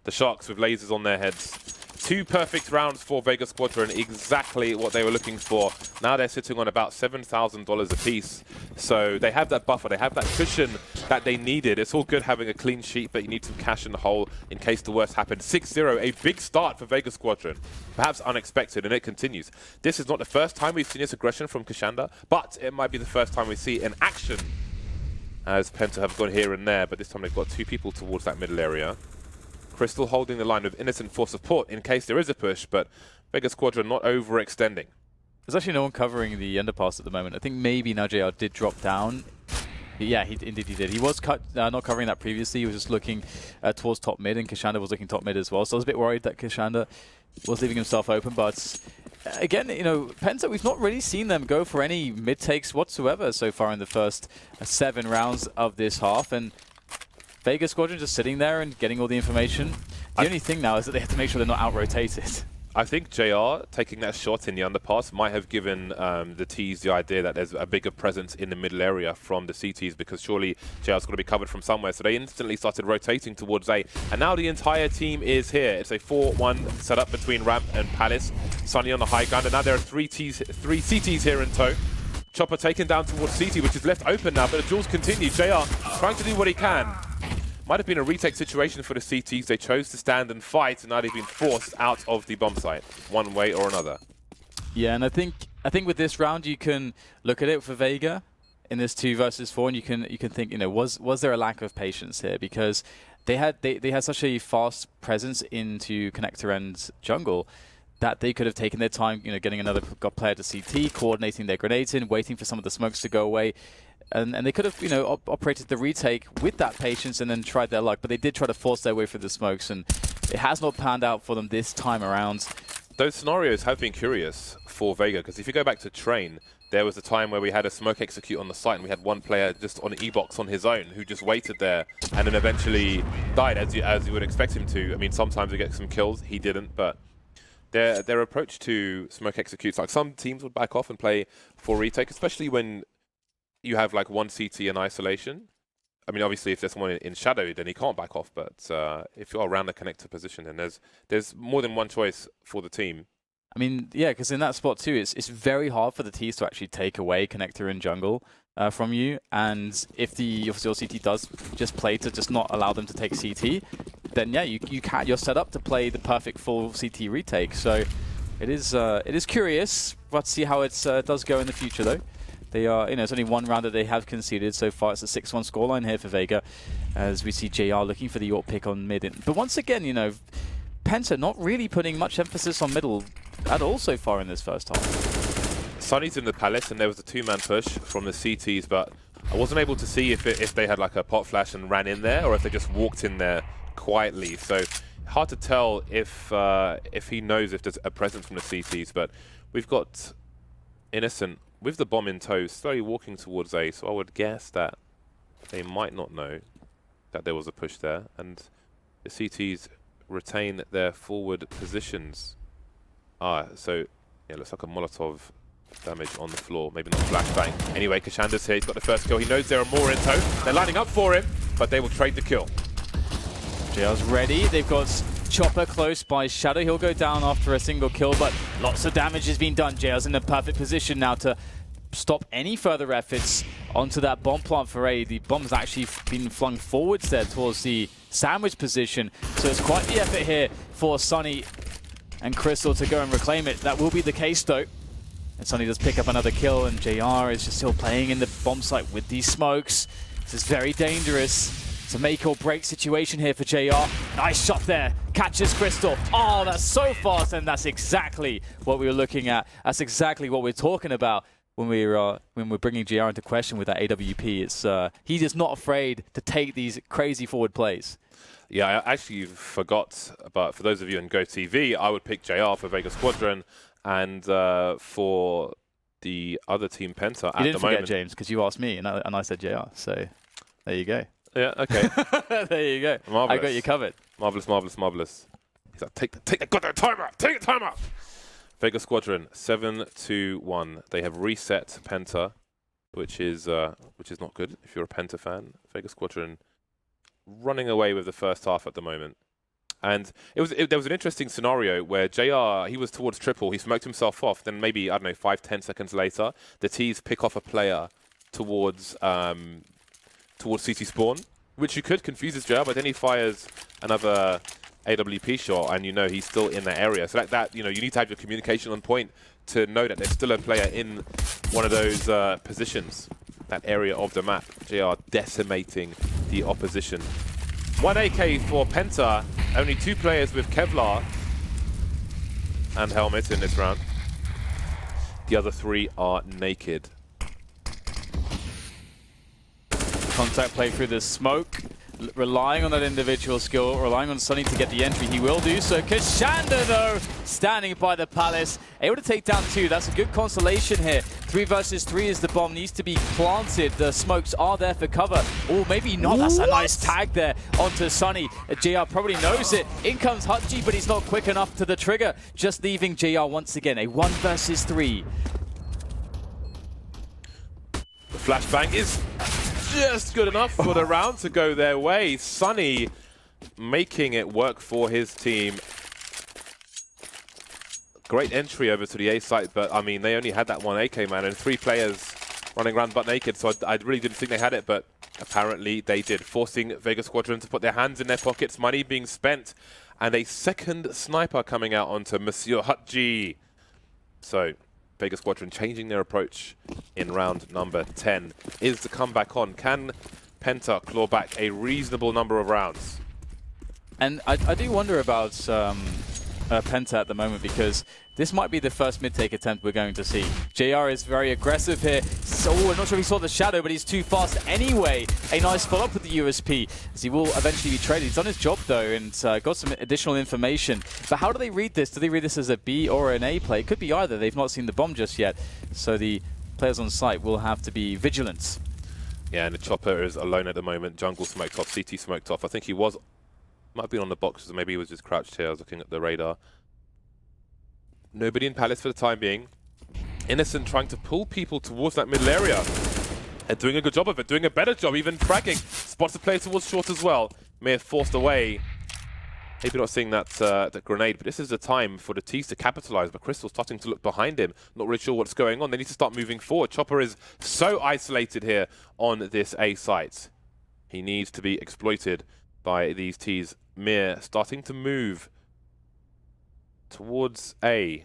The Sharks with lasers on their heads. 2 perfect rounds for Vega Squadron, exactly what they were looking for. Now they're sitting on about $7,000 apiece. So they have that buffer, they have that cushion that they needed. It's all good having a clean sheet, but you need some cash in the hole in case the worst happens. 6-0, a big start for Vega Squadron. Perhaps unexpected, and it continues. This is not the first time we've seen this aggression from Kashanda, but it might be the first time we see it in action. As Penta have gone here and there, but this time they've got 2 people towards that middle area. Crystal holding the line with Innocent for support in case there is a push, but Vega Squadron not overextending. There's actually no one covering the underpass at the moment. I think maybe now JR did drop down Yeah, indeed he did. He was not covering that previously. He was just looking towards top mid, and Kashanda was looking top mid as well. So I was a bit worried that Kashanda was leaving himself open. But again, you know, Penta, we've not really seen them go for any mid takes whatsoever so far in the first 7 rounds of this half. And Vega Squadron just sitting there and getting all the information. The only thing now is that they have to make sure they're not out-rotated. I think JR taking that shot in the underpass might have given the Ts the idea that there's a bigger presence in the middle area from the CTs, because surely JR's got to be covered from somewhere. So they instantly started rotating towards A. And now the entire team is here. It's a 4-1 setup between Ramp and Palace. Sunny on the high ground. And now there are three CTs here in tow. Chopper taken down towards CT, which is left open now, but the duels continue. JR trying to do what he can. Might have been a retake situation for the CTs. They chose to stand and fight, and now they've been forced out of the bomb site, one way or another. Yeah, and I think with this round you can look at it for Vega in this 2 versus 4, and you can think, you know, was there a lack of patience here, because they had such a fast presence into connector and jungle that they could have taken their time, you know, getting another player to CT, coordinating their grenades in, waiting for some of the smokes to go away. And they could have, you know, operated the retake with that patience and then tried their luck. But they did try to force their way through the smokes, and it has not panned out for them this time around. Those scenarios have been curious for Vega, because if you go back to Train, there was a time where we had a smoke execute on the site, and we had one player just on E-box on his own who just waited there and then eventually died, as you would expect him to. I mean, sometimes he gets some kills. He didn't, but their approach to smoke executes, like some teams would back off and play for retake, especially when you have like one CT in isolation. I mean, obviously, if there's someone in shadow, then he can't back off. But if you're around the connector position, then there's more than one choice for the team. I mean, yeah, because in that spot too, it's very hard for the Ts to actually take away connector and jungle from you. And if your CT does just play to just not allow them to take CT, then yeah, you're set up to play the perfect full CT retake. So it is curious. Let's see how it does go in the future, though. They are, you know, it's only 1 round that they have conceded so far. It's a 6-1 scoreline here for Vega, as we see JR looking for the York pick on mid. But once again, you know, Penta not really putting much emphasis on middle at all so far in this first half. Sunny's in the Palace, and there was a 2-man push from the CTs, but I wasn't able to see if they had like a pot flash and ran in there, or if they just walked in there quietly. So hard to tell if he knows if there's a presence from the CTs. But we've got Innocent with the bomb in tow, slowly walking towards A, so I would guess that they might not know that there was a push there, and the CTs retain their forward positions. So yeah, looks like a Molotov damage on the floor, maybe not flashbang. Anyway, Kashanda's here, he's got the first kill. He knows there are more in tow. They're lining up for him, but they will trade the kill. JR's ready. They've got Chopper close by Shadow. He'll go down after a single kill, but lots of damage has been done. JR's in the perfect position now to stop any further efforts onto that bomb plant for A. The bomb's actually been flung forwards there towards the sandwich position. So it's quite the effort here for Sunny and Crystal to go and reclaim it. That will be the case though. And Sunny does pick up another kill, and JR is just still playing in the bomb site with these smokes. This is very dangerous. It's a make or break situation here for JR. Nice shot there. Catches Crystal. Oh, that's so fast, and that's exactly what we were looking at. That's exactly what we're talking about when we're bringing JR into question with that AWP. It's he's just not afraid to take these crazy forward plays. Yeah, I actually forgot, but for those of you in GoTV, I would pick JR for Vega Squadron, and for the other team Penta at the moment. You didn't forget James, because you asked me, and I said JR. So there you go. Yeah, okay. There you go. Marvelous. I got you covered. Marvelous, marvelous, marvelous. He's like, take the goddamn timer out! Take the timer out! Vega Squadron 7-1. They have reset Penta, which is not good if you're a Penta fan. Vega Squadron running away with the first half at the moment. And there was an interesting scenario where JR, he was towards triple, he smoked himself off, then maybe, I don't know, 5-10 seconds later, the T's pick off a player towards CT spawn, which you could confuse as JR, but then he fires another AWP shot, and you know he's still in that area. So that you know, you need to have your communication on point to know that there's still a player in one of those positions, that area of the map. JR decimating the opposition. 1 AK for Penta, only 2 players with Kevlar and helmet in this round. The other 3 are naked. Contact play through the smoke. Relying on that individual skill, relying on Sunny to get the entry. He will do so. Kashanda, though, standing by the Palace, able to take down 2. That's a good consolation here. 3 versus 3 as the bomb needs to be planted. The smokes are there for cover. Oh, maybe not. That's a nice tag there onto Sunny. JR probably knows it. In comes Hutji, but he's not quick enough to the trigger. Just leaving JR once again. A 1 versus 3. The flashbang is just good enough for the round to go their way. Sunny making it work for his team. Great entry over to the A site, but I mean, they only had that one AK man and 3 players running around butt naked, so I really didn't think they had it, but apparently they did, forcing Vega Squadron to put their hands in their pockets, money being spent, and a second sniper coming out onto Monsieur Hutji. So Vega Squadron changing their approach in round number 10. Is the comeback on? Can Penta claw back a reasonable number of rounds? And I do wonder about Penta at the moment, because this might be the first mid-take attempt we're going to see. JR is very aggressive here. So, I'm not sure if he saw the shadow, but he's too fast anyway. A nice follow-up with the USP, as he will eventually be traded. He's done his job, though, and got some additional information. But how do they read this? Do they read this as a B or an A play? It could be either. They've not seen the bomb just yet. So the players on site will have to be vigilant. Yeah, and the chopper is alone at the moment. Jungle smoked off, CT smoked off. I think he was, might be on the boxes, maybe he was just crouched here. I was looking at the radar. Nobody in Palace for the time being. Innocent trying to pull people towards that middle area. And doing a good job of it, doing a better job, even fragging. Spots the player towards short as well. May have forced away. Maybe not seeing that grenade, but this is the time for the T's to capitalize. But Crystal's starting to look behind him. Not really sure what's going on. They need to start moving forward. Chopper is so isolated here on this A site. He needs to be exploited by these T's. Mir starting to move towards A,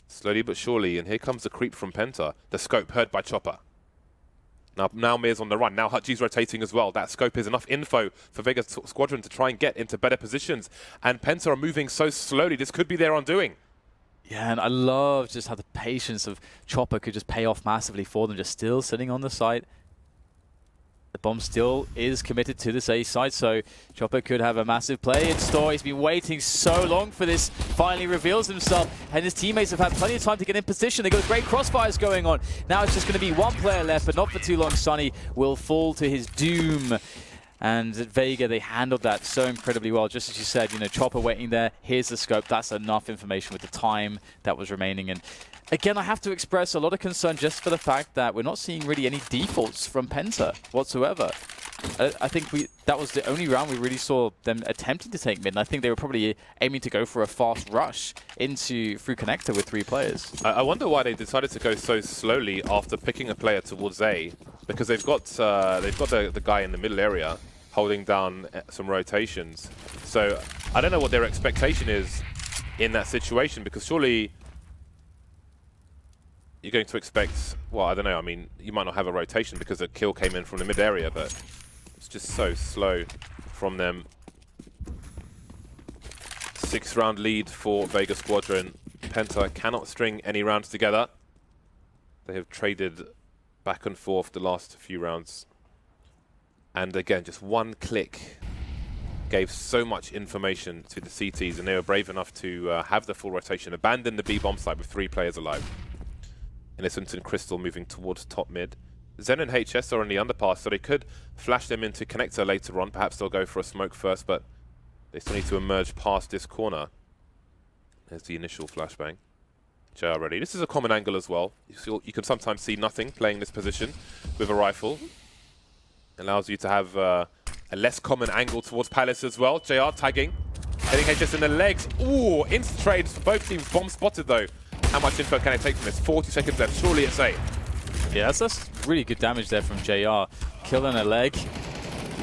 slowly but surely, and here comes the creep from Penta. The scope heard by Chopper. Now Mir's on the run. Now Hutji's rotating as well. That scope is enough info for Vega Squadron to try and get into better positions. And Penta are moving so slowly. This could be their undoing. Yeah, and I love just how the patience of Chopper could just pay off massively for them, just still sitting on the site. The bomb still is committed to this A side, so Chopper could have a massive play in store. He's been waiting so long for this. Finally reveals himself, and his teammates have had plenty of time to get in position. They've got great crossfires going on. Now it's just going to be 1 player left, but not for too long. Sunny will fall to his doom. And at Vega, they handled that so incredibly well. Just as you said, you know, Chopper waiting there. Here's the scope. That's enough information with the time that was remaining. And again, I have to express a lot of concern just for the fact that we're not seeing really any defaults from Penta whatsoever. I think that was the only round we really saw them attempting to take mid, and I think they were probably aiming to go for a fast rush through connector with 3 players. I wonder why they decided to go so slowly after picking a player towards A, because they've got the guy in the middle area holding down some rotations. So I don't know what their expectation is in that situation, because surely you're going to expect, well, I don't know, I mean, you might not have a rotation because a kill came in from the mid area, but it's just so slow from them. 6 round lead for Vega Squadron. Penta cannot string any rounds together. They have traded back and forth the last few rounds. And again, just 1 click gave so much information to the CTs, and they were brave enough to have the full rotation, abandon the B bomb site with 3 players alive. Innocent and Crystal moving towards top mid. Zen and HS are on the underpass, so they could flash them into connector later on. Perhaps they'll go for a smoke first, but they still need to emerge past this corner. There's the initial flashbang. JR ready. This is a common angle as well. You can sometimes see nothing playing this position with a rifle. Allows you to have a less common angle towards Palace as well. JR tagging. Hitting HS in the legs. Ooh, instant trades for both teams. Bomb spotted though. How much info can I take from this? 40 seconds left. Surely it's A. Yeah, that's really good damage there from JR. Killing a leg.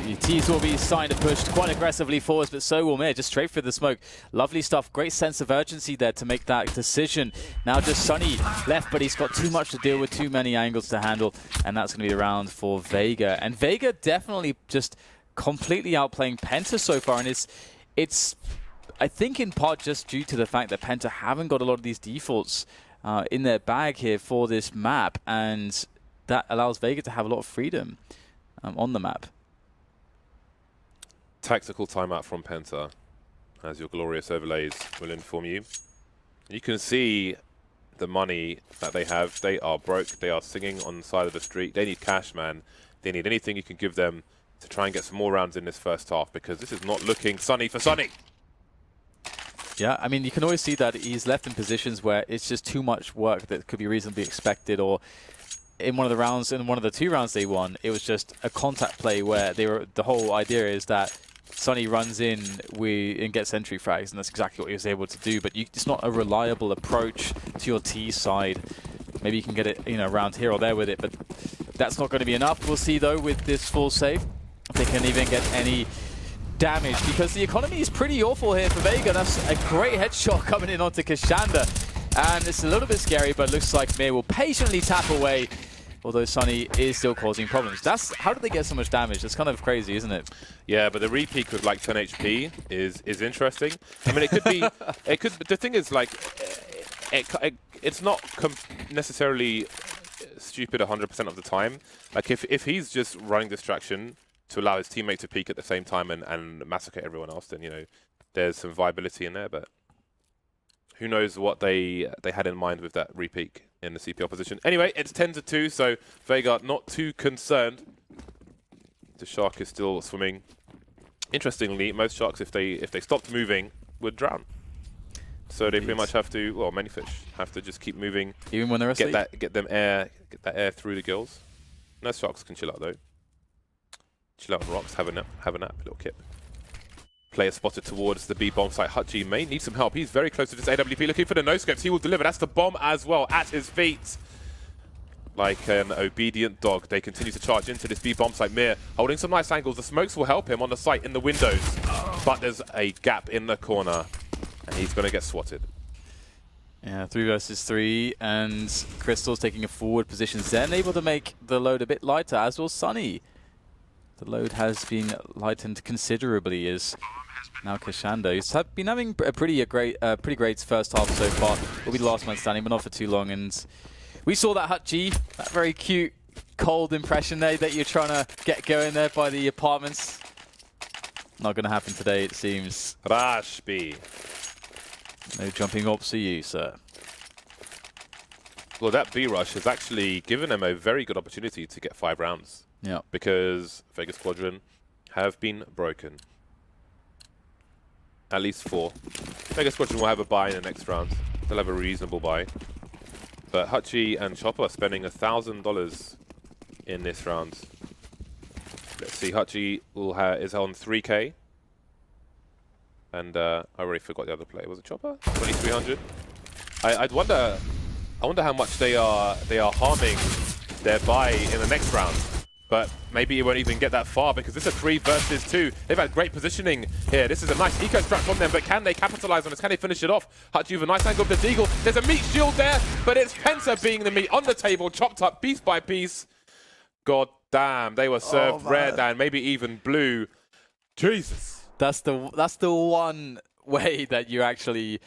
The T's will be starting to push quite aggressively forwards, but so will Mir, just straight through the smoke. Lovely stuff. Great sense of urgency there to make that decision. Now just Sunny left, but he's got too much to deal with, too many angles to handle, and that's going to be the round for Vega. And Vega definitely just completely outplaying Penta so far, and it's I think in part just due to the fact that Penta haven't got a lot of these defaults in their bag here for this map, and that allows Vega to have a lot of freedom. on the map. Tactical timeout from Penta, as your glorious overlays will inform you. You can see the money that they have. They are broke. They are singing on the side of the street. They need cash, man. They need anything you can give them to try and get some more rounds in this first half, because this is not looking sunny for Sunny. Yeah, I mean, you can always see that he's left in positions where it's just too much work that could be reasonably expected, or in one of the rounds, in one of the 2 rounds they won, it was just a contact play where they were. The whole idea is that Sunny runs in and gets entry frags, and that's exactly what he was able to do. But it's not a reliable approach to your T side. Maybe you can get it, around here or there with it, but that's not going to be enough. We'll see though with this full save if they can even get any damage, because the economy is pretty awful here for Vega. That's a great headshot coming in onto Kashanda, and it's a little bit scary, but it looks like Mir will patiently tap away. Although Sunny is still causing problems. How did they get so much damage? That's kind of crazy, isn't it? Yeah, but the re-peak with like 10 HP is interesting. I mean, it could be. The thing is, like, it's not necessarily stupid 100% of the time. Like, if he's just running distraction to allow his teammate to peak at the same time and massacre everyone else, then there's some viability in there. But who knows what they had in mind with that re-peak in the CPL position. Anyway, it's 10-2, so Vega not too concerned. The shark is still swimming. Interestingly, most sharks, if they stopped moving, would drown. So they pretty much have to, well, many fish have to just keep moving. Even when they're asleep? Get that air through the gills. No sharks can chill out though. Chill out on rocks, have a nap, little kip. Player spotted towards the B bomb site. Hutchie may need some help. He's very close to this AWP, looking for the no-scopes. He will deliver. That's the bomb as well at his feet. Like an obedient dog, they continue to charge into this B bomb site. Mir holding some nice angles. The smokes will help him on the site in the windows. But there's a gap in the corner, and he's going to get swatted. Yeah, 3 versus 3, and Crystal's taking a forward position. Zen able to make the load a bit lighter, as will Sunny. The load has been lightened considerably as now Kashanda, who's been having a pretty great first half so far, will be the last man standing, but not for too long. And we saw that Hutchie, that very cute, cold impression there that you're trying to get going there by the apartments. Not going to happen today, it seems. Rashby. No jumping ops for you, sir. Well, that B rush has actually given them a very good opportunity to get 5 rounds. Yeah. Because Vega Squadron have been broken. At least 4. Vega Squadron will have a buy in the next round. They'll have a reasonable buy. But Hutchie and Chopper are spending $1,000 in this round. Let's see, Hutchie is on 3K. And I already forgot the other player. Was it Chopper? 2,300. I wonder how much they are harming their buy in the next round. But maybe it won't even get that far, because this is a 3 versus 2. They've had great positioning here. This is a nice eco strat from them, but can they capitalize on this? Can they finish it off? Hutchie with a nice angle of the Deagle. There's a meat shield there, but it's Penta being the meat on the table, chopped up piece by piece. God damn, they were served red and maybe even blue. Jesus. That's the one way that you actually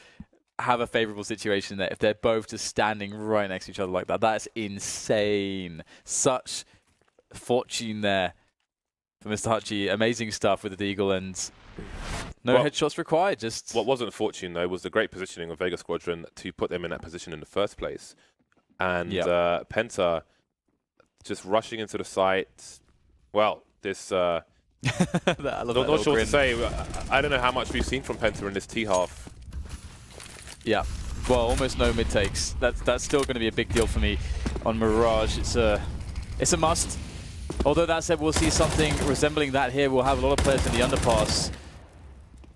have a favorable situation there, if they're both just standing right next to each other like that. That's insane. Such fortune there for Mr. Hutchie. Amazing stuff with the Deagle, and no headshots required. Just what wasn't fortune though was the great positioning of Vega Squadron to put them in that position in the first place, and Penta just rushing into the site. Well, this not sure what to say. I don't know how much we've seen from Penta in this T half. Yeah, well, almost no mid takes. That's still going to be a big deal for me on Mirage. It's a must. Although that said, we'll see something resembling that here. We'll have a lot of players in the underpass.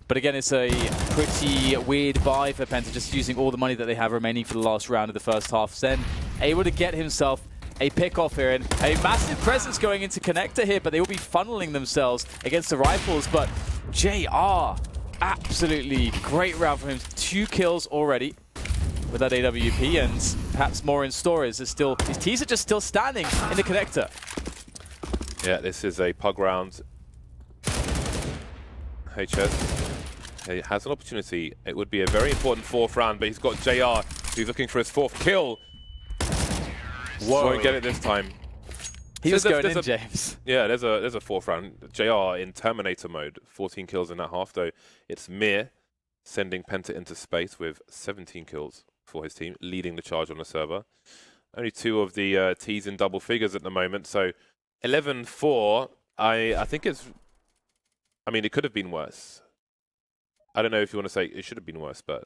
But again, it's a pretty weird buy for Penta, just using all the money that they have remaining for the last round of the first half. Zen able to get himself a pick-off here, and a massive presence going into Connector here, but they will be funneling themselves against the rifles. But JR, absolutely great round for him. 2 kills already with that AWP, and perhaps more in store. His T's are just still standing in the Connector. Yeah, this is a pug round. HS he has an opportunity. It would be a very important 4th round, but he's got JR, who's looking for his 4th kill. Won't get it this time. He was going in, James. Yeah, there's a fourth round. JR in Terminator mode, 14 kills in that half, though. It's Mir sending Penta into space with 17 kills for his team, leading the charge on the server. Only 2 of the T's in double figures at the moment, so 11-4, I think it's... I mean, it could have been worse. I don't know if you want to say it should have been worse, but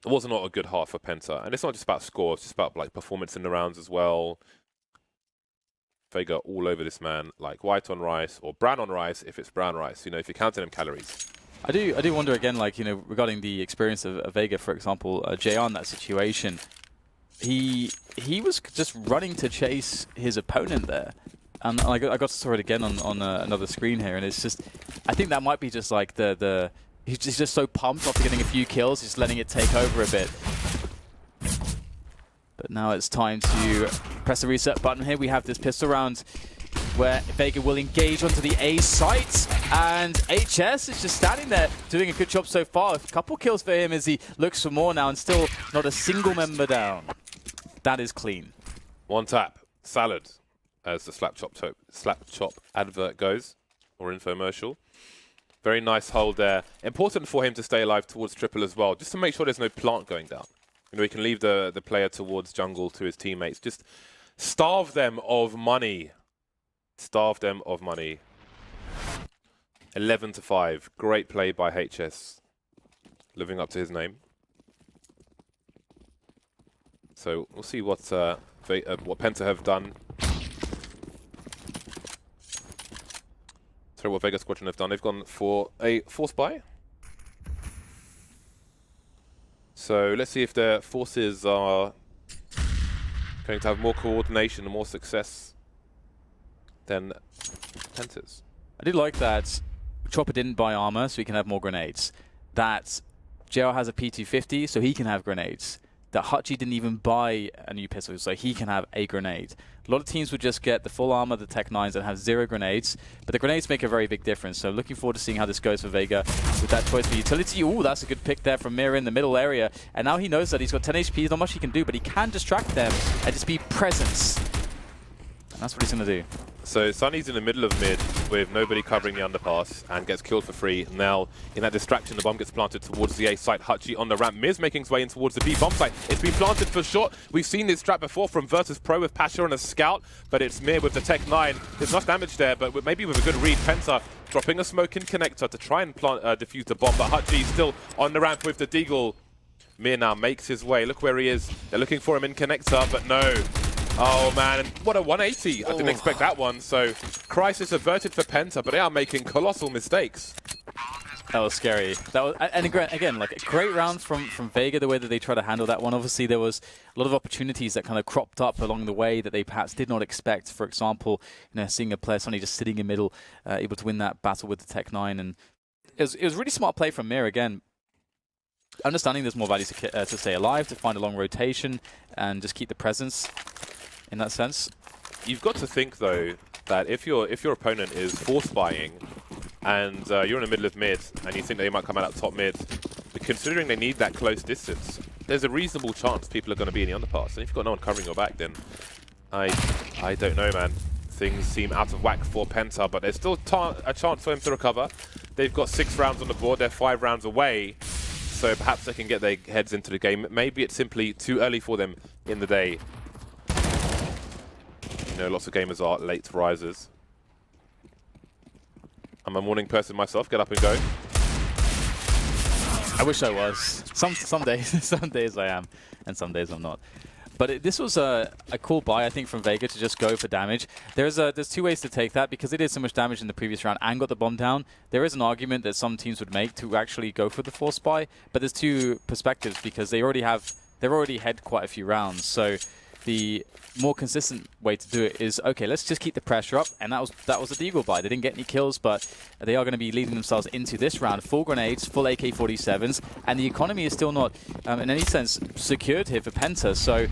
it was not a good half for Penta. And it's not just about score, it's just about like performance in the rounds as well. Vega all over this man, like white on rice or brown on rice if it's brown rice, you know, if you're counting them calories. I do wonder again, like, you know, regarding the experience of Vega, for example, JR in that situation, he was just running to chase his opponent there. And I got to saw it again on another screen here, and it's just, I think that might be just like he's just so pumped after getting a few kills, just letting it take over a bit. But now it's time to press the reset button here. We have this pistol round where Vega will engage onto the A site, and HS is just standing there doing a good job so far. A couple kills for him as he looks for more now, and still not a single member down. That is clean. One tap, salad, as the slap chop advert goes, or infomercial. Very nice hold there. Important for him to stay alive towards triple as well, just to make sure there's no plant going down. You know, he can leave the player towards jungle to his teammates. Just starve them of money. Starve them of money. 11-5. Great play by HS. Living up to his name. So we'll see what Penta have done. Sorry, what Vega Squadron have done. They've gone for a force buy. So let's see if their forces are going to have more coordination and more success than Penta's. I did like that Chopper didn't buy armor, so he can have more grenades. That JR has a P250, so he can have grenades. That Hutchie didn't even buy a new pistol, so he can have a grenade. A lot of teams would just get the full armor, the Tech 9s, and have 0 grenades, but the grenades make a very big difference. So looking forward to seeing how this goes for Vega with that choice for utility. Ooh, that's a good pick there from Mira in the middle area. And now he knows that he's got 10 HP, not much he can do, but he can distract them and just be presence. And that's what he's going to do. So Sunny's in the middle of mid with nobody covering the underpass and gets killed for free. Now, in that distraction, the bomb gets planted towards the A site. Hutchie on the ramp. Miz making his way in towards the B bomb site. It's been planted for short. We've seen this strat before from Virtus Pro with Pasha on a scout, but it's Mir with the Tech 9. There's enough damage there, but maybe with a good read, Penta dropping a smoke in connector to try and defuse the bomb, but Hutchie still on the ramp with the Deagle. Mir now makes his way. Look where he is. They're looking for him in connector, but no. Oh man, and what a 180. I didn't expect that one. So crisis averted for Penta, but they are making colossal mistakes. That was scary. That was, and again, like a great round from Vega, the way that they try to handle that one. Obviously, there was a lot of opportunities that kind of cropped up along the way that they perhaps did not expect. For example, you know, seeing a player suddenly just sitting in middle, able to win that battle with the Tech 9. And it was really smart play from Mir again. Understanding there's more value to stay alive, to find a long rotation, and just keep the presence. In that sense, you've got to think though that if your opponent is force buying and you're in the middle of mid and you think they might come out at top mid, but considering they need that close distance, there's a reasonable chance people are going to be in the underpass. And if you've got no one covering your back, then I don't know, man. Things seem out of whack for Penta, but there's still a chance for him to recover. They've got 6 rounds on the board. They're 5 rounds away, so perhaps they can get their heads into the game. Maybe it's simply too early for them in the day. You know, lots of gamers are late risers. I'm a morning person myself. Get up and go. I wish I was. Some days, some days I am, and some days I'm not. But this was a cool buy, I think, from Vega to just go for damage. There's 2 ways to take that, because they did so much damage in the previous round and got the bomb down. There is an argument that some teams would make to actually go for the force buy, but there's 2 perspectives, because they've already had quite a few rounds. So the more consistent way to do it is, okay, let's just keep the pressure up, and that was a Deagle buy. They didn't get any kills, but they are going to be leading themselves into this round. Full grenades, full AK-47s, and the economy is still not, in any sense, secured here for Penta. So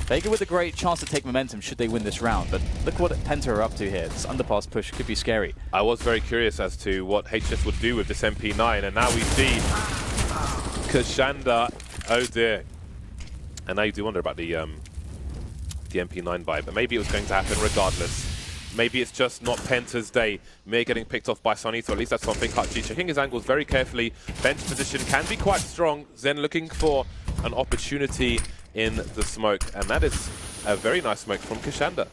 Vega with a great chance to take momentum should they win this round. But look what Penta are up to here. This underpass push could be scary. I was very curious as to what HS would do with this MP9, and now we see Kashanda. Oh dear. And now you do wonder about the the MP9 buy, but maybe it was going to happen regardless. Maybe it's just not Penta's day. Mir getting picked off by Sonny, so at least that's something. Hutchie checking his angles very carefully. Bench position can be quite strong. Zen looking for an opportunity in the smoke, and that is a very nice smoke from Kashanda.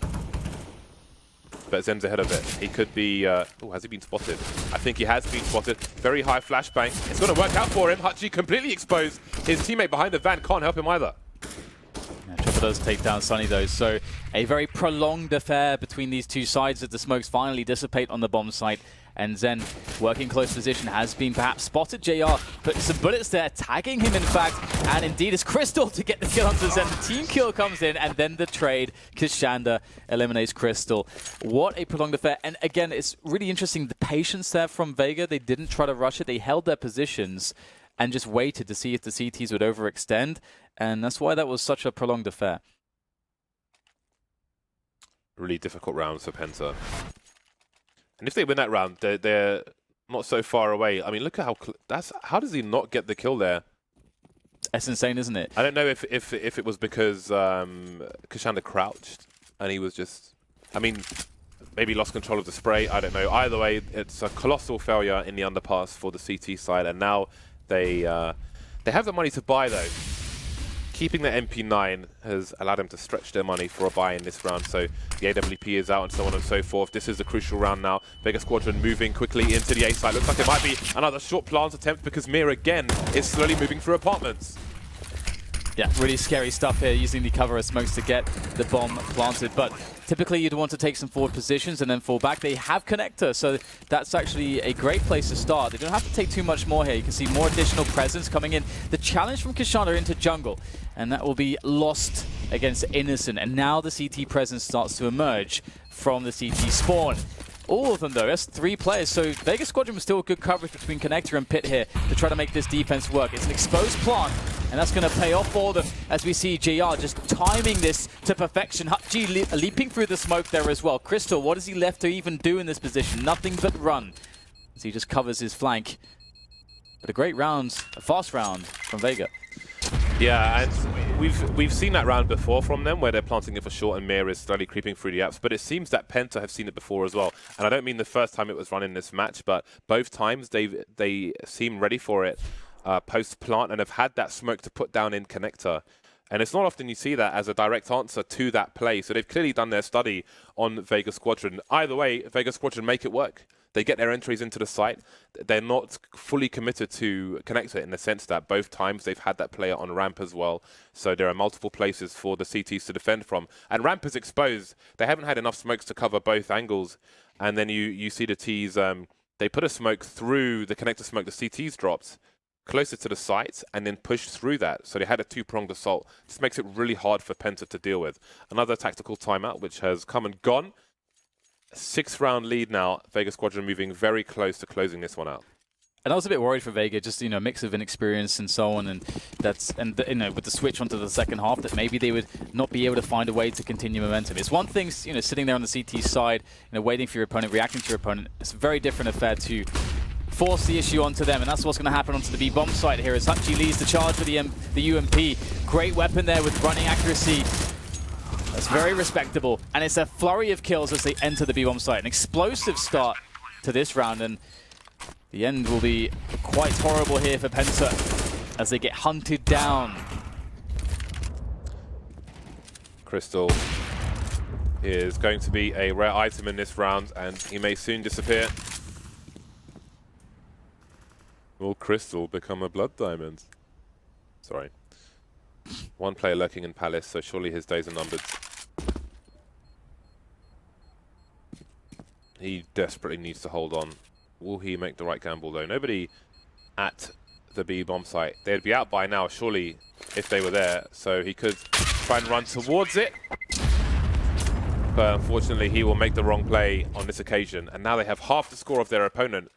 But Zen's ahead of it. He could be... oh, has he been spotted? I think he has been spotted. Very high flashbang. It's going to work out for him. Hutchie completely exposed. His teammate behind the van can't help him either. Yeah, Triple does take down Sonny though, so a very prolonged affair between these two sides as the smokes finally dissipate on the bomb site. And Zen, working close position, has been perhaps spotted. JR put some bullets there, tagging him in fact, and indeed it's Crystal to get the kill onto Zen. The team kill comes in, and then the trade. Kashanda eliminates Crystal. What a prolonged affair. And again, it's really interesting, the patience there from Vega. They didn't try to rush it. They held their positions and just waited to see if the CTs would overextend. And that's why that was such a prolonged affair. Really difficult rounds for Penta. And if they win that round, they're not so far away. I mean, look at how does he not get the kill there? That's insane, isn't it? I don't know if it was because Kashanda crouched and he was just... I mean, maybe lost control of the spray. I don't know. Either way, it's a colossal failure in the underpass for the CT side. And now they have the money to buy, though. Keeping the MP9 has allowed them to stretch their money for a buy in this round, so the AWP is out and so on and so forth. This is the crucial round now. Vega Squadron moving quickly into the A side. Looks like it might be another short plant attempt because Mir again is slowly moving through apartments. Yeah, really scary stuff here, using the cover of smokes to get the bomb planted. But typically you'd want to take some forward positions and then fall back. They have connector, so that's actually a great place to start. They don't have to take too much more here. You can see more additional presence coming in. The challenge from Kashanda into jungle, and that will be lost against Innocent. And now the CT presence starts to emerge from the CT spawn. All of them, though. That's 3 players. So Vega Squadron was still good coverage between Connector and Pit here to try to make this defense work. It's an exposed plant, and that's going to pay off for them as we see JR just timing this to perfection. Hutchie leaping through the smoke there as well. Crystal, what is he left to even do in this position? Nothing but run as he just covers his flank. But a great round, a fast round from Vega. Yeah, and we've seen that round before from them where they're planting it for short and Mir is slowly creeping through the apps, but it seems that Penta have seen it before as well. And I don't mean the first time it was run in this match, but both times they seem ready for it post-plant and have had that smoke to put down in connector. And it's not often you see that as a direct answer to that play. So they've clearly done their study on Vega Squadron. Either way, Vega Squadron make it work. They get their entries into the site. They're not fully committed to connector in the sense that both times they've had that player on ramp as well. So there are multiple places for the CTs to defend from. And ramp is exposed. They haven't had enough smokes to cover both angles. And then you see the Ts, they put a smoke through the connector smoke the CTs dropped closer to the site and then pushed through that. So they had a 2-pronged assault. This makes it really hard for Penta to deal with. Another tactical timeout, which has come and gone. 6-round lead now. Vega Squadron moving very close to closing this one out. And I was a bit worried for Vega, just, a mix of inexperience and so on, and with the switch onto the second half, that maybe they would not be able to find a way to continue momentum. It's one thing, sitting there on the CT side, waiting for your opponent, reacting to your opponent. It's a very different affair to force the issue onto them, and that's what's going to happen onto the B bomb site here as Hutchie leads the charge for the UMP. Great weapon there with running accuracy. That's very respectable, and it's a flurry of kills as they enter the B bomb site. An explosive start to this round, and the end will be quite horrible here for Penta as they get hunted down. Crystal is going to be a rare item in this round, and he may soon disappear. Will Crystal become a blood diamond? Sorry. One player lurking in Palace, so surely his days are numbered. He desperately needs to hold on. Will he make the right gamble, though? Nobody at the B bomb site. They'd be out by now, surely, if they were there. So he could try and run towards it. But unfortunately, he will make the wrong play on this occasion. And now they have half the score of their opponent.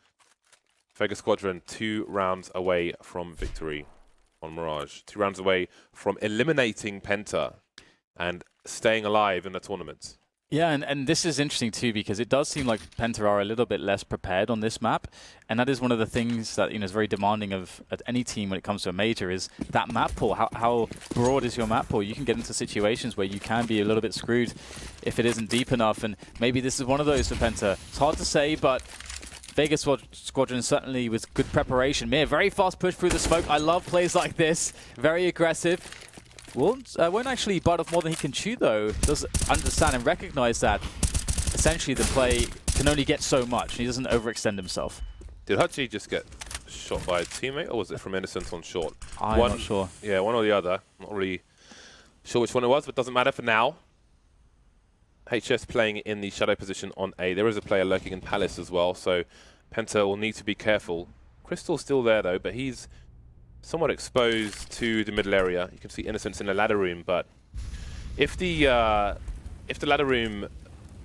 Vega Squadron 2 rounds away from victory on Mirage. 2 rounds away from eliminating Penta and staying alive in the tournament. Yeah, and this is interesting too, because it does seem like Penta are a little bit less prepared on this map, and that is one of the things that is very demanding of at any team when it comes to a major, is that map pool. How broad is your map pool? You can get into situations where you can be a little bit screwed if it isn't deep enough, and maybe this is one of those for Penta. It's hard to say, but Vega Squadron certainly with good preparation. Mir, very fast push through the smoke. I love plays like this. Very aggressive. Won't actually bite off more than he can chew, though. Does understand and recognize that essentially the play can only get so much. He doesn't overextend himself. Did Hutchie just get shot by a teammate, or was it from Innocent on short? I'm not sure. Yeah, one or the other. Not really sure which one it was, but doesn't matter for now. HS playing in the shadow position on A. There is a player lurking in Palace as well, so Penta will need to be careful. Crystal's still there, though, but he's somewhat exposed to the middle area. You can see Innocence in the ladder room, but if the ladder room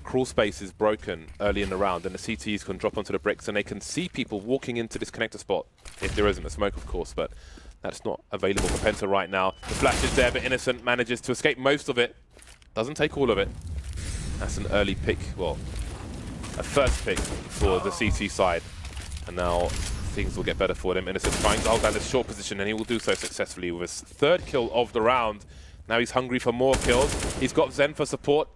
crawl space is broken early in the round, then the CTs can drop onto the bricks and they can see people walking into this connector spot, if there isn't a smoke, of course, but that's not available for Penta right now. The flash is there, but Innocent manages to escape most of it. Doesn't take all of it. That's an early pick, well, a first pick for the CT side, and now things will get better for them. Innocent trying to hold down this short position, and he will do so successfully with his third kill of the round. Now he's hungry for more kills. He's got Zen for support,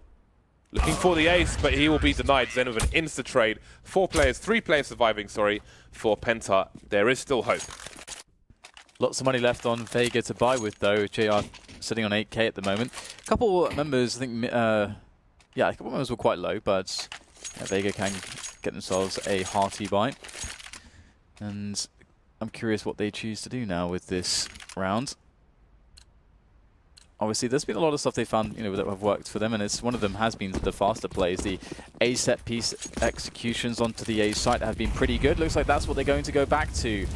looking for the ace, but he will be denied. Zen with an insta-trade. 3 players surviving, sorry, for Penta. There is still hope. Lots of money left on Vega to buy with, though. JR sitting on 8k at the moment. A couple members, I think, a couple members were quite low, but Vega can get themselves a hearty bite. And I'm curious what they choose to do now with this round. Obviously, there's been a lot of stuff they found, that have worked for them, and one of them has been the faster plays. The A set piece executions onto the A site have been pretty good. Looks like that's what they're going to go back to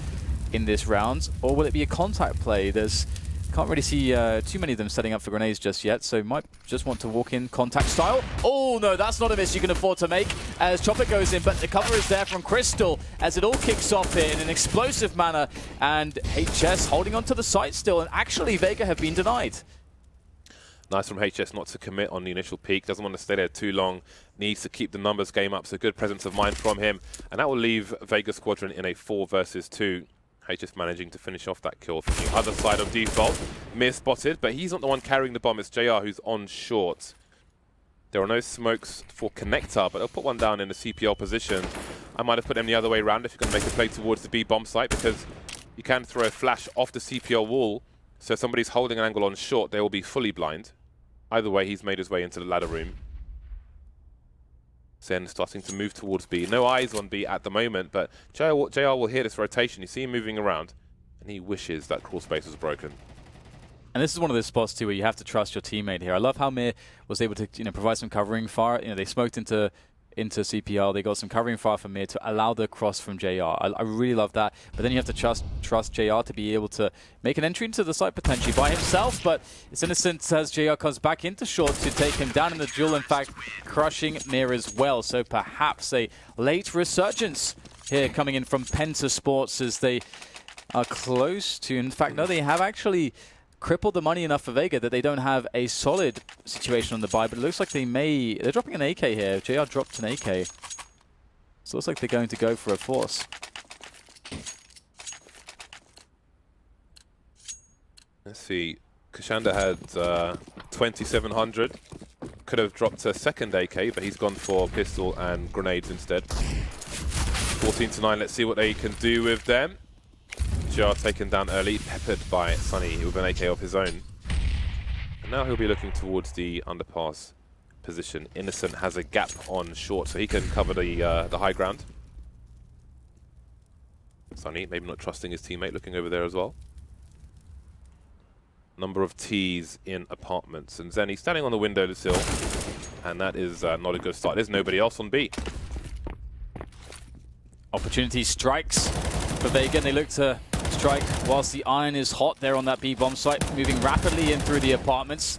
in this round. Or will it be a contact play? Can't really see too many of them setting up for grenades just yet, so might just want to walk in contact style. Oh no, that's not a miss you can afford to make as Chopper goes in, but the cover is there from Crystal as it all kicks off in an explosive manner, and HS holding onto the site still, and actually Vega have been denied. Nice from HS not to commit on the initial peak. Doesn't want to stay there too long. Needs to keep the numbers game up, so good presence of mind from him, and that will leave Vega Squadron in a 4 versus 2. HS managing to finish off that kill from the other side of default. Mir spotted, but he's not the one carrying the bomb. It's JR who's on short. There are no smokes for connector, but they'll put one down in the CPL position. I might have put them the other way around if you're going to make a play towards the B bomb site, because you can throw a flash off the CPL wall, so if somebody's holding an angle on short, they will be fully blind. Either way, he's made his way into the ladder room. Zen starting to move towards B. No eyes on B at the moment, but JR will hear this rotation. You see him moving around, and he wishes that crawl space was broken. And this is one of those spots, too, where you have to trust your teammate here. I love how Mir was able to provide some covering fire. They smoked into CPL. They got some covering fire from Mir to allow the cross from JR. I really love that. But then you have to trust JR to be able to make an entry into the site potentially by himself. But it's Innocent as JR comes back into short to take him down in the duel. In fact, crushing Mir as well. So perhaps a late resurgence here coming in from Penta Sports as they are close to... In fact, no, they have actually crippled the money enough for Vega that they don't have a solid situation on the buy, but it looks like they're dropping an AK here. JR dropped an AK. So it looks like they're going to go for a force. Let's see. Kashanda had 2700. Could have dropped a second AK, but he's gone for pistol and grenades instead. 14-9. Let's see what they can do with them. JR taken down early, peppered by Sunny with an AK of his own. And now he'll be looking towards the underpass position. Innocent has a gap on short, so he can cover the high ground. Sunny, maybe not trusting his teammate, looking over there as well. Number of T's in apartments. And Zenny standing on the windowsill, and that is not a good start. There's nobody else on B. Opportunity strikes for Vega, and they look to strike whilst the iron is hot there on that B bomb site, moving rapidly in through the apartments.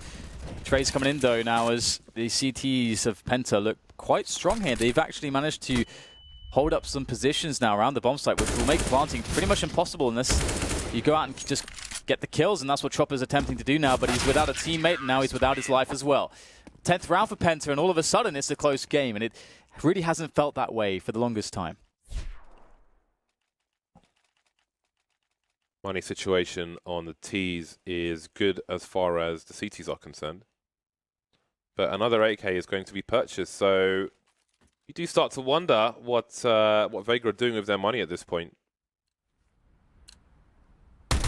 Trades coming in though now as the CTs of Penta look quite strong here. They've actually managed to hold up some positions now around the bomb site, which will make planting pretty much impossible unless you go out and just get the kills, and that's what Chopper's attempting to do now, but he's without a teammate, and now he's without his life as well. 10th round for Penta, and all of a sudden it's a close game, and it really hasn't felt that way for the longest time. Money situation on the T's is good as far as the CTs are concerned. But another 8K is going to be purchased, so you do start to wonder what Vega are doing with their money at this point.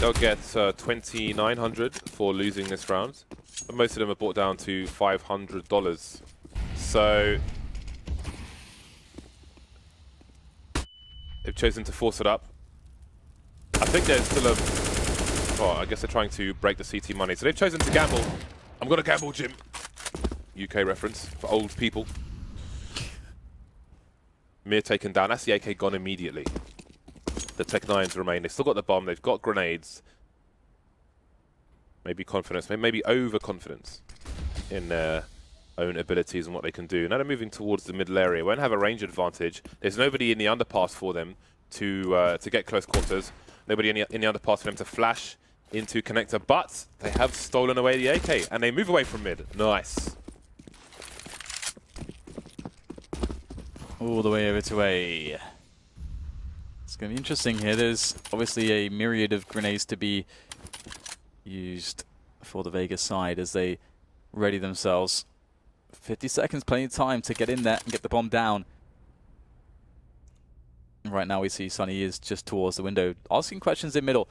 They'll get 2,900 for losing this round, but most of them are brought down to $500. So they've chosen to force it up. I think there's still a... Oh, I guess they're trying to break the CT money. So they've chosen to gamble. I'm going to gamble, Jim. UK reference for old people. Mir taken down. That's the AK gone immediately. The Tech-9s remain. They've still got the bomb. They've got grenades. Maybe confidence. Maybe overconfidence in their own abilities and what they can do. Now they're moving towards the middle area. Won't have a range advantage. There's nobody in the underpass for them to get close quarters. Nobody in the underpass for them to flash into connector, but they have stolen away the AK, and they move away from mid. Nice. All the way over to A. It's going to be interesting here. There's obviously a myriad of grenades to be used for the Vega side as they ready themselves. 50 seconds, plenty of time to get in there and get the bomb down. Right now we see Sunny is just towards the window, asking questions in middle.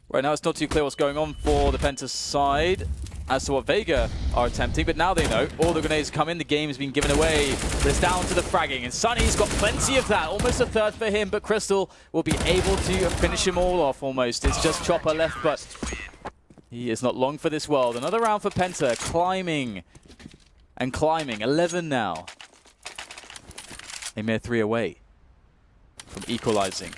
Right now it's not too clear what's going on for the Penta side as to what Vega are attempting, but now they know. All the grenades come in, the game has been given away, but it's down to the fragging, and Sunny's got plenty of that, almost a third for him, but Crystal will be able to finish him all off almost. It's just Chopper left, but he is not long for this world. Another round for Penta, climbing and climbing, 11 now. A mere 3 away from equalizing.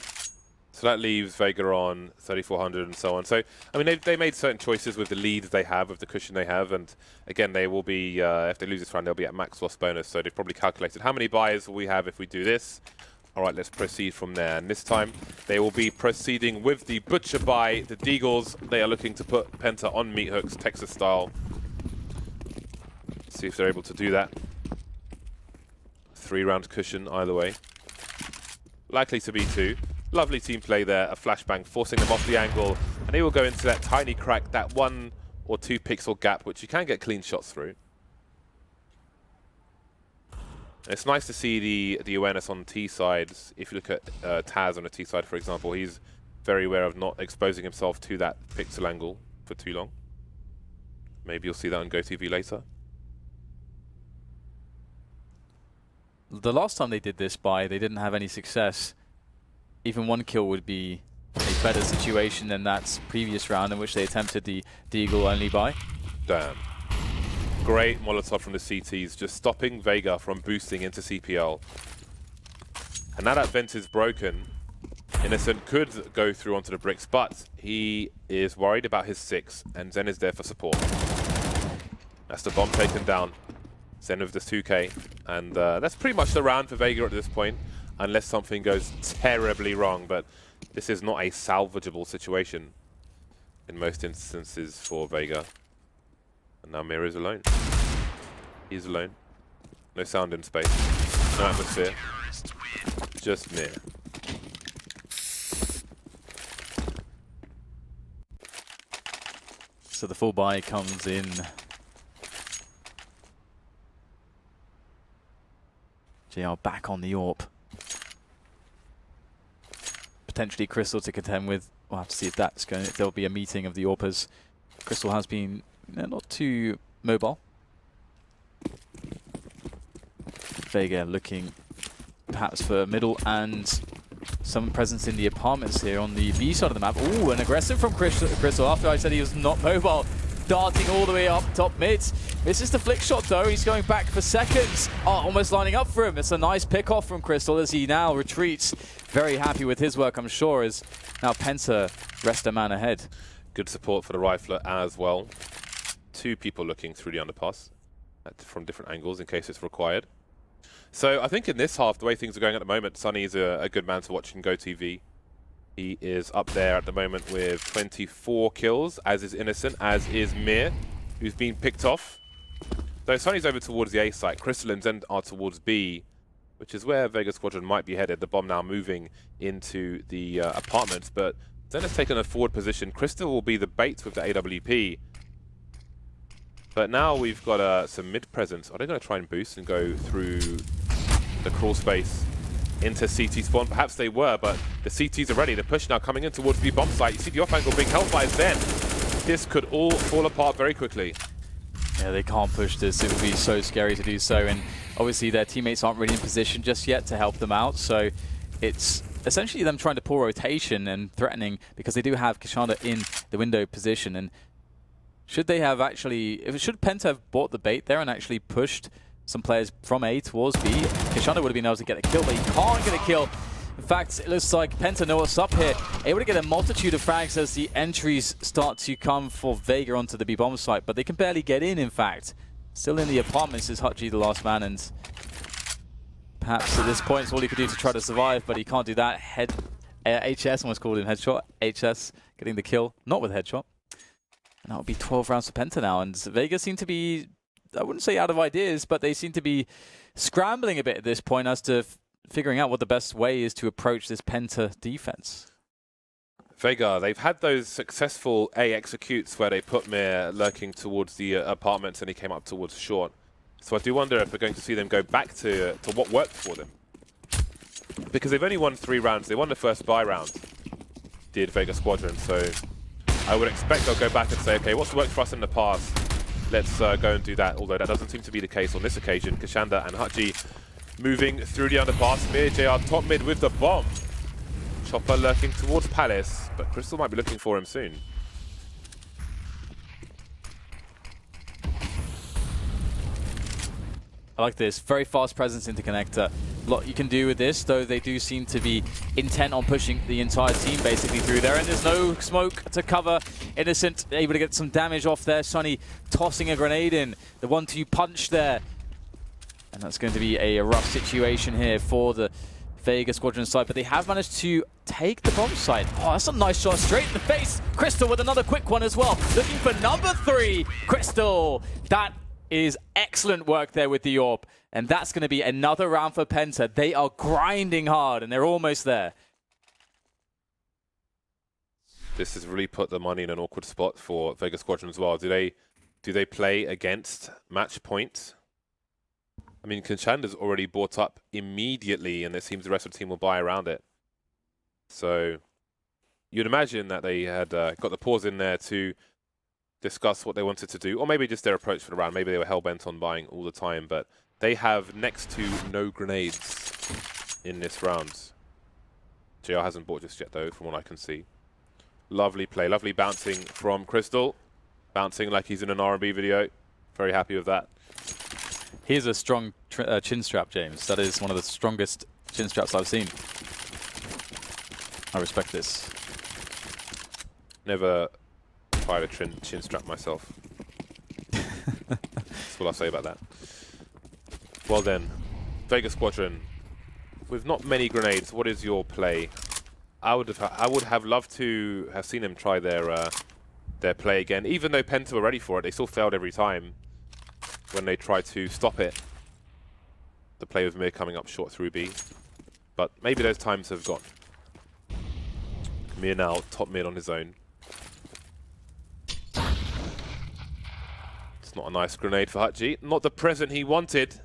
So that leaves Vega on 3,400 and so on. So, I mean, they made certain choices with the lead they have, with the cushion they have, and again, they will be, if they lose this round, they'll be at max loss bonus, so they've probably calculated how many buys will we have if we do this. All right, let's proceed from there, and this time, they will be proceeding with the Butcher buy, the Deagles. They are looking to put Penta on meat hooks, Texas style. See if they're able to do that. 3-round cushion either way. Likely to be 2. Lovely team play there, a flashbang forcing them off the angle, and they will go into that tiny crack, that 1 or 2 pixel gap, which you can get clean shots through. It's nice to see the awareness on T sides. If you look at Taz on a T side, for example, he's very aware of not exposing himself to that pixel angle for too long. Maybe you'll see that on GoTV later. The last time they did this buy, they didn't have any success. Even 1 kill would be a better situation than that previous round in which they attempted the Deagle only buy. Damn. Great Molotov from the CTs, just stopping Vega from boosting into CPL. And now that vent is broken, Innocent could go through onto the bricks, but he is worried about his 6, and Zen is there for support. That's the bomb taken down. Zen with this 2K, and that's pretty much the round for Vega at this point. Unless something goes terribly wrong, but this is not a salvageable situation in most instances for Vega. And now Mir is alone. He's alone. No sound in space. No atmosphere. Just Mir. So the full buy comes in. JR back on the AWP. Potentially Crystal to contend with. We'll have to see if that's going. If there'll be a meeting of the AWPers. Crystal has been not too mobile. Vega looking perhaps for middle and some presence in the apartments here on the B side of the map. Ooh, an aggressive from Crystal after I said he was not mobile. Darting all the way up top mid. Misses the flick shot though. He's going back for seconds. Oh, almost lining up for him. It's a nice pick off from Crystal as he now retreats. Very happy with his work, I'm sure, as now Penta rest a man ahead. Good support for the rifler as well. 2 people looking through the underpass from different angles in case it's required. So I think in this half, the way things are going at the moment, Sunny is a good man to watch in GoTV. He is up there at the moment with 24 kills, as is Innocent, as is Mir, who's been picked off. So Sunny's over towards the A site. Crystal and Zen are towards B, which is where Vega Squadron might be headed. The bomb now moving into the apartments, but Zen has taken a forward position. Crystal will be the bait with the AWP. But now we've got some mid presence. Are they going to try and boost and go through the crawl space into CT spawn? Perhaps they were, but the CTs are ready. The push now coming in towards the bomb site. You see the off angle being held by Zen. This could all fall apart very quickly. Yeah, they can't push this. It would be so scary to do so. And obviously their teammates aren't really in position just yet to help them out. So it's essentially them trying to pull rotation and threatening, because they do have Kashanda in the window position. And should they have actually, should Penta have bought the bait there and actually pushed some players from A towards B, Kashanda would have been able to get a kill, but he can't get a kill. In fact, it looks like Penta know what's up here. Able to get a multitude of frags as the entries start to come for Vega onto the B-bomb site, but they can barely get in fact. Still in the apartments is Hutji, the last man, and perhaps at this point it's all he could do to try to survive, but he can't do that. HS almost called him headshot. HS getting the kill, not with headshot. And that would be 12 rounds for Penta now, and Vega seem to be, I wouldn't say out of ideas, but they seem to be scrambling a bit at this point as to figuring out what the best way is to approach this Penta defense. Vega, they've had those successful A executes where they put Mir lurking towards the apartments and he came up towards short. So I do wonder if we're going to see them go back to what worked for them. Because they've only won 3 rounds. They won the first buy round, did Vega Squadron. So I would expect they'll go back and say, okay, what's worked for us in the past? Let's go and do that, although that doesn't seem to be the case on this occasion. Kashanda and Hutji moving through the underpass. Mir JR top mid with the bomb. Chopper lurking towards Palace, but Crystal might be looking for him soon. I like this. Very fast presence into connector. A lot you can do with this, though they do seem to be intent on pushing the entire team basically through there, and there's no smoke to cover. Innocent able to get some damage off there. Sunny tossing a grenade in. The 1-2 punch there. And that's going to be a rough situation here for the Vega Squadron side, but they have managed to take the bomb site. Oh, that's a nice shot straight in the face. Crystal with another quick one as well. Looking for number 3. Crystal. That is excellent work there with the AWP. And that's going to be another round for Penta. They are grinding hard and they're almost there. This has really put the money in an awkward spot for Vega Squadron as well. Do they play against match point? I mean, Kashanda's already bought up immediately, and it seems the rest of the team will buy around it. So you'd imagine that they had got the pause in there to discuss what they wanted to do, or maybe just their approach for the round. Maybe they were hell-bent on buying all the time, but they have next to no grenades in this round. JR hasn't bought just yet, though, from what I can see. Lovely play, lovely bouncing from Crystal. Bouncing like he's in an R&B video. Very happy with that. Here's a strong chin strap, James. That is one of the strongest chin straps I've seen. I respect this. Never tried a chin strap myself. That's what I'll say about that. Well then, Vega Squadron, with not many grenades, what is your play? I would have loved to have seen them try their play again. Even though Penta were ready for it, they still failed every time when they tried to stop it. The play with Mir coming up short through B. But maybe those times have gone. Mir now top mid on his own. It's not a nice grenade for Hutji. Not the present he wanted.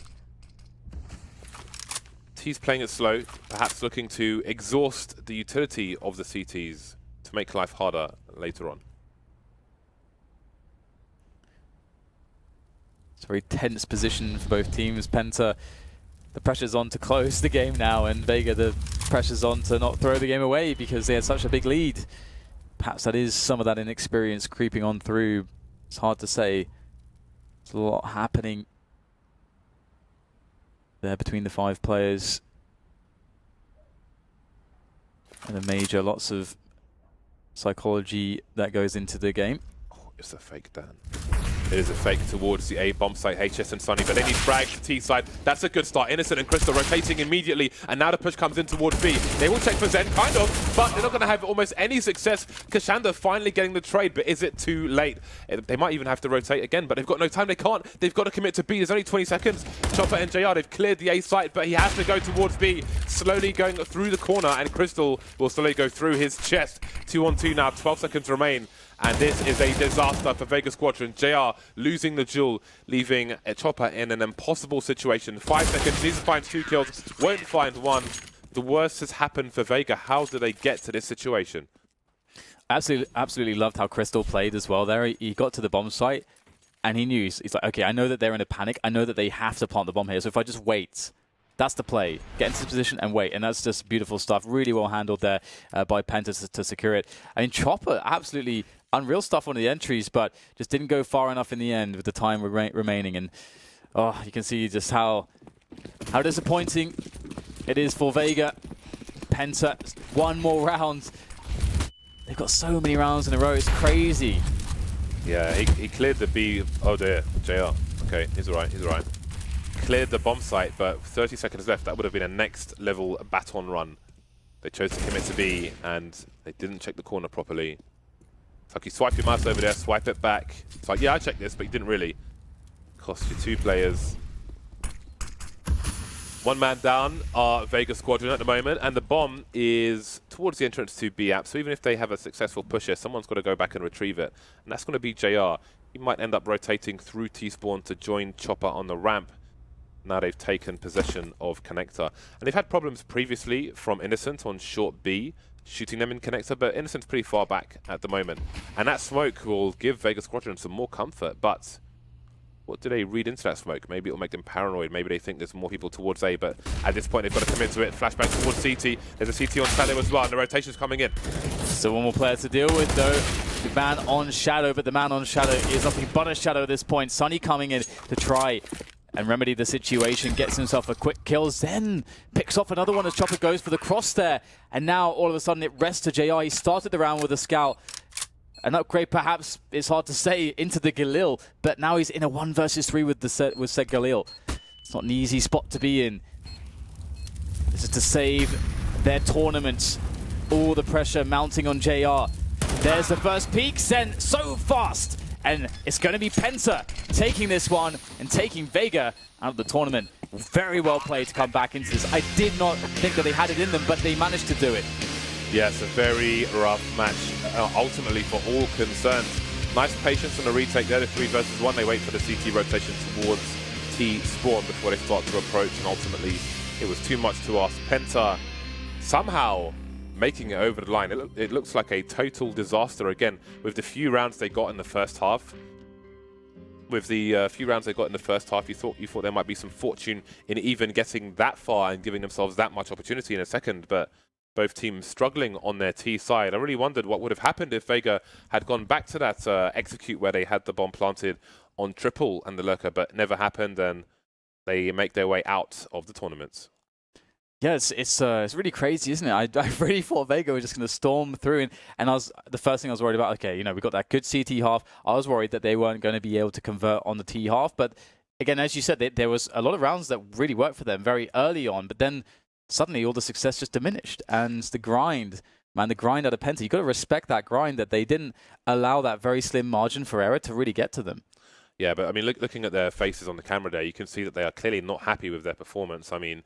He's playing it slow, perhaps looking to exhaust the utility of the CTs to make life harder later on. It's a very tense position for both teams. Penta, the pressure's on to close the game now, and Vega, the pressure's on to not throw the game away because they had such a big lead. Perhaps that is some of that inexperience creeping on through. It's hard to say. There's a lot happening there between the 5 players. And a major, lots of psychology that goes into the game. Oh, it's a fake Dan. It is a fake towards the A bomb site, HS and Sunny, but they need frags to T side. That's a good start. Innocent and Crystal rotating immediately, and now the push comes in towards B. They will check for Zen, kind of, but they're not going to have almost any success. Kashanda finally getting the trade, but is it too late? They might even have to rotate again, but they've got no time. They can't. They've got to commit to B. There's only 20 seconds. Chopper and JR, they've cleared the A site, but he has to go towards B, slowly going through the corner, and Crystal will slowly go through his chest. 2-on-2 now, 12 seconds remain. And this is a disaster for Vega Squadron. JR losing the duel, leaving a Chopper in an impossible situation. 5 seconds, needs to find 2 kills, won't find 1. The worst has happened for Vega. How do they get to this situation? Absolutely loved how Crystal played as well there. He got to the bomb site, and he knew, he's like, okay, I know that they're in a panic. I know that they have to plant the bomb here, so if I just wait, that's the play. Get into position and wait, and that's just beautiful stuff. Really well handled there by Penta to secure it. I mean, Chopper, absolutely unreal stuff on the entries, but just didn't go far enough in the end with the time remaining. And oh, you can see just how disappointing it is for Vega. Penta, one more round. They've got so many rounds in a row. It's crazy. Yeah, he cleared the B. Oh dear, JR. Okay, he's all right. He's all right. Cleared the bomb site, but 30 seconds left. That would have been a next level baton run. They chose to commit to B, and they didn't check the corner properly. It's like you swipe your mouse over there, swipe it back. It's like, yeah, I checked this, but you didn't really. Cost you 2 players. 1 man down are Vega Squadron at the moment, and the bomb is towards the entrance to B app. So even if they have a successful push here, someone's got to go back and retrieve it. And that's going to be JR. He might end up rotating through T-spawn to join Chopper on the ramp. Now they've taken possession of Connector. And they've had problems previously from Innocent on short B, shooting them in Connector, but Innocent's pretty far back at the moment. And that smoke will give Vega Squadron some more comfort, but what do they read into that smoke? Maybe it'll make them paranoid. Maybe they think there's more people towards A, but at this point they've got to commit to it. Flashback towards CT. There's a CT on Shadow as well, and the rotation's coming in. So one more player to deal with, though. The man on Shadow, but the man on Shadow is nothing but a Shadow at this point. Sunny coming in to try and remedy the situation, gets himself a quick kill, Zen picks off another one as Chopper goes for the cross there, and now all of a sudden it rests to JR. He started the round with a scout. An upgrade, perhaps, it's hard to say, into the Galil, but now he's in a 1 versus 3 with said Galil. It's not an easy spot to be in. This is to save their tournament. All the pressure mounting on JR. There's the first peak, Zen so fast, and it's going to be Penta taking this one and taking Vega out of the tournament. Very well played to come back into this. I did not think that they had it in them, but they managed to do it. Yes, a very rough match, ultimately for all concerned. Nice patience on the retake there, the 3 versus 1. They wait for the CT rotation towards T-spawn before they start to approach, and ultimately it was too much to ask. Penta somehow making it over the line. It looks like a total disaster again with the few rounds they got in the first half. With the few rounds they got in the first half, you thought there might be some fortune in even getting that far and giving themselves that much opportunity in a second, but both teams struggling on their T side. I really wondered what would have happened if Vega had gone back to that execute where they had the bomb planted on triple and the lurker, but never happened, and they make their way out of the tournament. Yeah, it's really crazy, isn't it? I really thought Vega were just going to storm through, and the first thing I was worried about, okay, we got that good CT half. I was worried that they weren't going to be able to convert on the T half, but again, as you said, there was a lot of rounds that really worked for them very early on, but then suddenly all the success just diminished, and the grind out of Penta, you've got to respect that grind, that they didn't allow that very slim margin for error to really get to them. Yeah, but I mean, looking at their faces on the camera there, you can see that they are clearly not happy with their performance. I mean,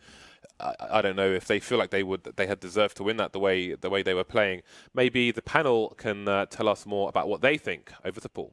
I don't know if they feel like they had deserved to win that the way they were playing. Maybe the panel can tell us more about what they think. Over to Paul.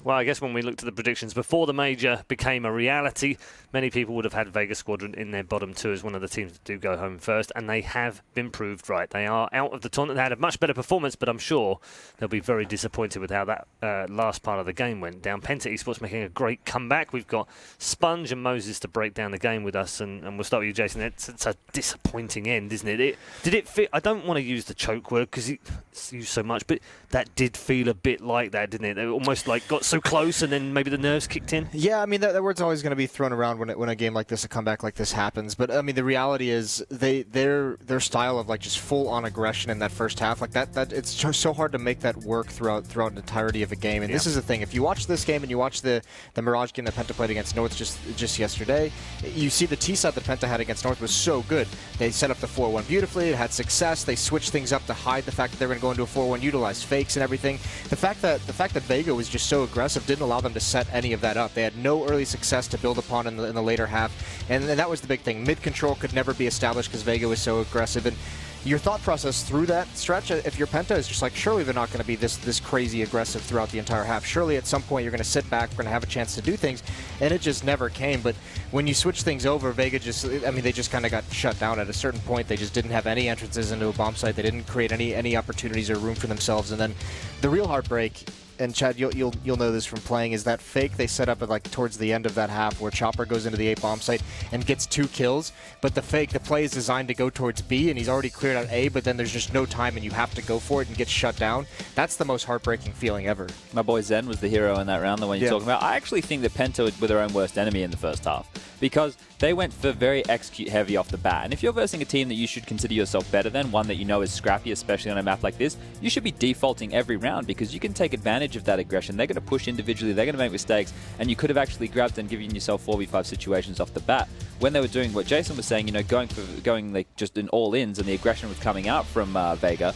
Well, I guess when we looked at the predictions before the major became a reality, many people would have had Vega Squadron in their bottom 2 as one of the teams that do go home first, and they have been proved right. They are out of the tournament. They had a much better performance, but I'm sure they'll be very disappointed with how that last part of the game went down. Penta Esports making a great comeback. We've got Sponge and Moses to break down the game with us, and we'll start with you, Jason. It's a disappointing end, isn't it? Did it feel? I don't want to use the choke word because it's used so much, but that did feel a bit like that, didn't it? They almost like got so so close, and then maybe the nerves kicked in? Yeah, I mean, that word's always going to be thrown around when a game like this, a comeback like this happens. But, I mean, the reality is their style of, like, just full-on aggression in that first half, like, that it's just so hard to make that work throughout the entirety of a game. And this is the thing. If you watch this game and you watch the Mirage game that Penta played against North just yesterday, you see the T-side that Penta had against North was so good. They set up the 4-1 beautifully. It had success. They switched things up to hide the fact that they were going to go into a 4-1, utilize fakes and everything. The fact that Vega was just so aggressive didn't allow them to set any of that up. They had no early success to build upon in the later half, and that was the big thing. Mid control could never be established because Vega was so aggressive. And your thought process through that stretch, if you're Penta, is just like, surely they're not going to be this crazy aggressive throughout the entire half. Surely at some point you're going to sit back, we're going to have a chance to do things, and it just never came. But when you switch things over, Vega they just kind of got shut down at a certain point. They just didn't have any entrances into a bomb site. They didn't create any opportunities or room for themselves. And then the real heartbreak, and Chad, you'll know this from playing, is that fake they set up at like towards the end of that half where Chopper goes into the A bomb site and gets 2 kills, but the play is designed to go towards B and he's already cleared out A, but then there's just no time and you have to go for it and get shut down. That's the most heartbreaking feeling ever. My boy Zen was the hero in that round, the one you're talking about. I actually think that Penta were their own worst enemy in the first half because they went for very execute heavy off the bat. And if you're versing a team that you should consider yourself better than, one that you know is scrappy, especially on a map like this, you should be defaulting every round because you can take advantage of that aggression. They're going to push individually, they're going to make mistakes, and you could have actually grabbed and given yourself 4v5 situations off the bat. When they were doing what Jason was saying, going like just in all-ins and the aggression was coming out from Vega,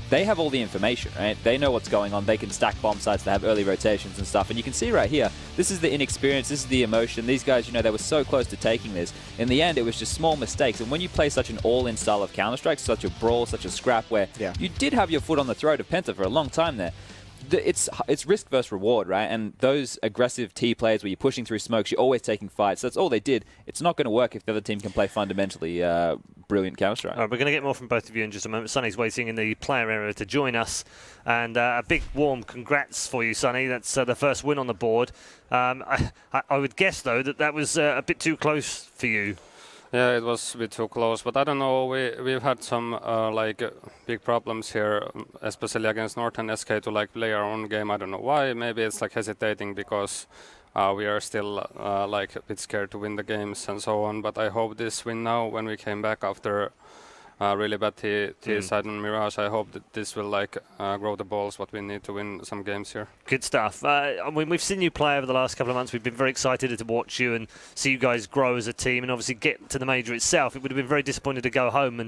they have all the information, right? They know what's going on. They can stack bomb sites. They have early rotations and stuff. And you can see right here, this is the inexperience. This is the emotion. These guys, they were so close to taking this. In the end, it was just small mistakes. And when you play such an all-in style of Counter-Strike, such a brawl, such a scrap, where you did have your foot on the throat of Penta for a long time there, it's risk versus reward, right? And those aggressive T players where you're pushing through smokes, you're always taking fights. That's all they did. It's not going to work if the other team can play fundamentally brilliant Counter-Strike. All right, we're going to get more from both of you in just a moment. Sonny's waiting in the player area to join us. And a big warm congrats for you, Sonny. That's the first win on the board. I would guess, though, that was a bit too close for you. Yeah, it was a bit too close, but I don't know. We've had some big problems here, especially against North and SK to play our own game. I don't know why. Maybe it's hesitating because we are still a bit scared to win the games and so on. But I hope this win now, when we came back after really bad T-side and Mirage, I hope that this will grow the balls what we need to win some games here. Good stuff. We've seen you play over the last couple of months. We've been very excited to watch you and see you guys grow as a team and obviously get to the major itself. It would have been very disappointed to go home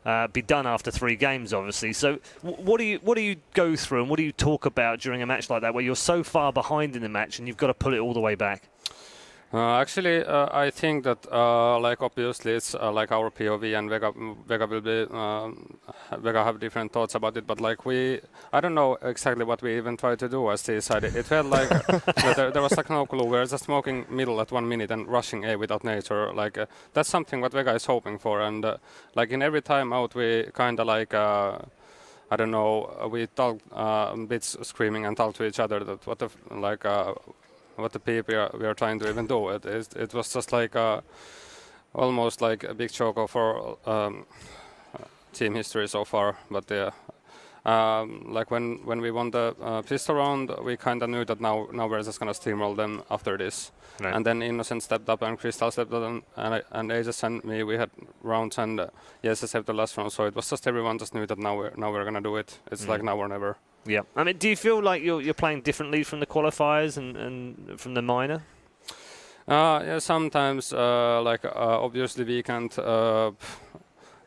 and be done after 3 games, obviously. So what do you go through and what do you talk about during a match like that where you're so far behind in the match and you've got to pull it all the way back? Actually, I think that obviously it's our POV and Vega will be Vega have different thoughts about it, but I don't know exactly what we even tried to do as T-side. It felt like there was no clue. We were just smoking middle at 1 minute and rushing A without nature. That's something what Vega is hoping for, and in every time out we kind of I don't know, we talked bits screaming and talked to each other that what the people we are trying to even do. It was just almost like a big choke for team history so far. But when we won the pistol round, we kind of knew that now we're just gonna steamroll them after this. Right. And then Innocent stepped up and Crystal stepped up and Aegis and me. We had rounds and yes, except the last round. So it was just everyone just knew that now we're gonna do it. It's now or never. Yeah, I mean, do you feel like you're playing differently from the qualifiers and from the minor? Yeah, sometimes. Obviously, we can't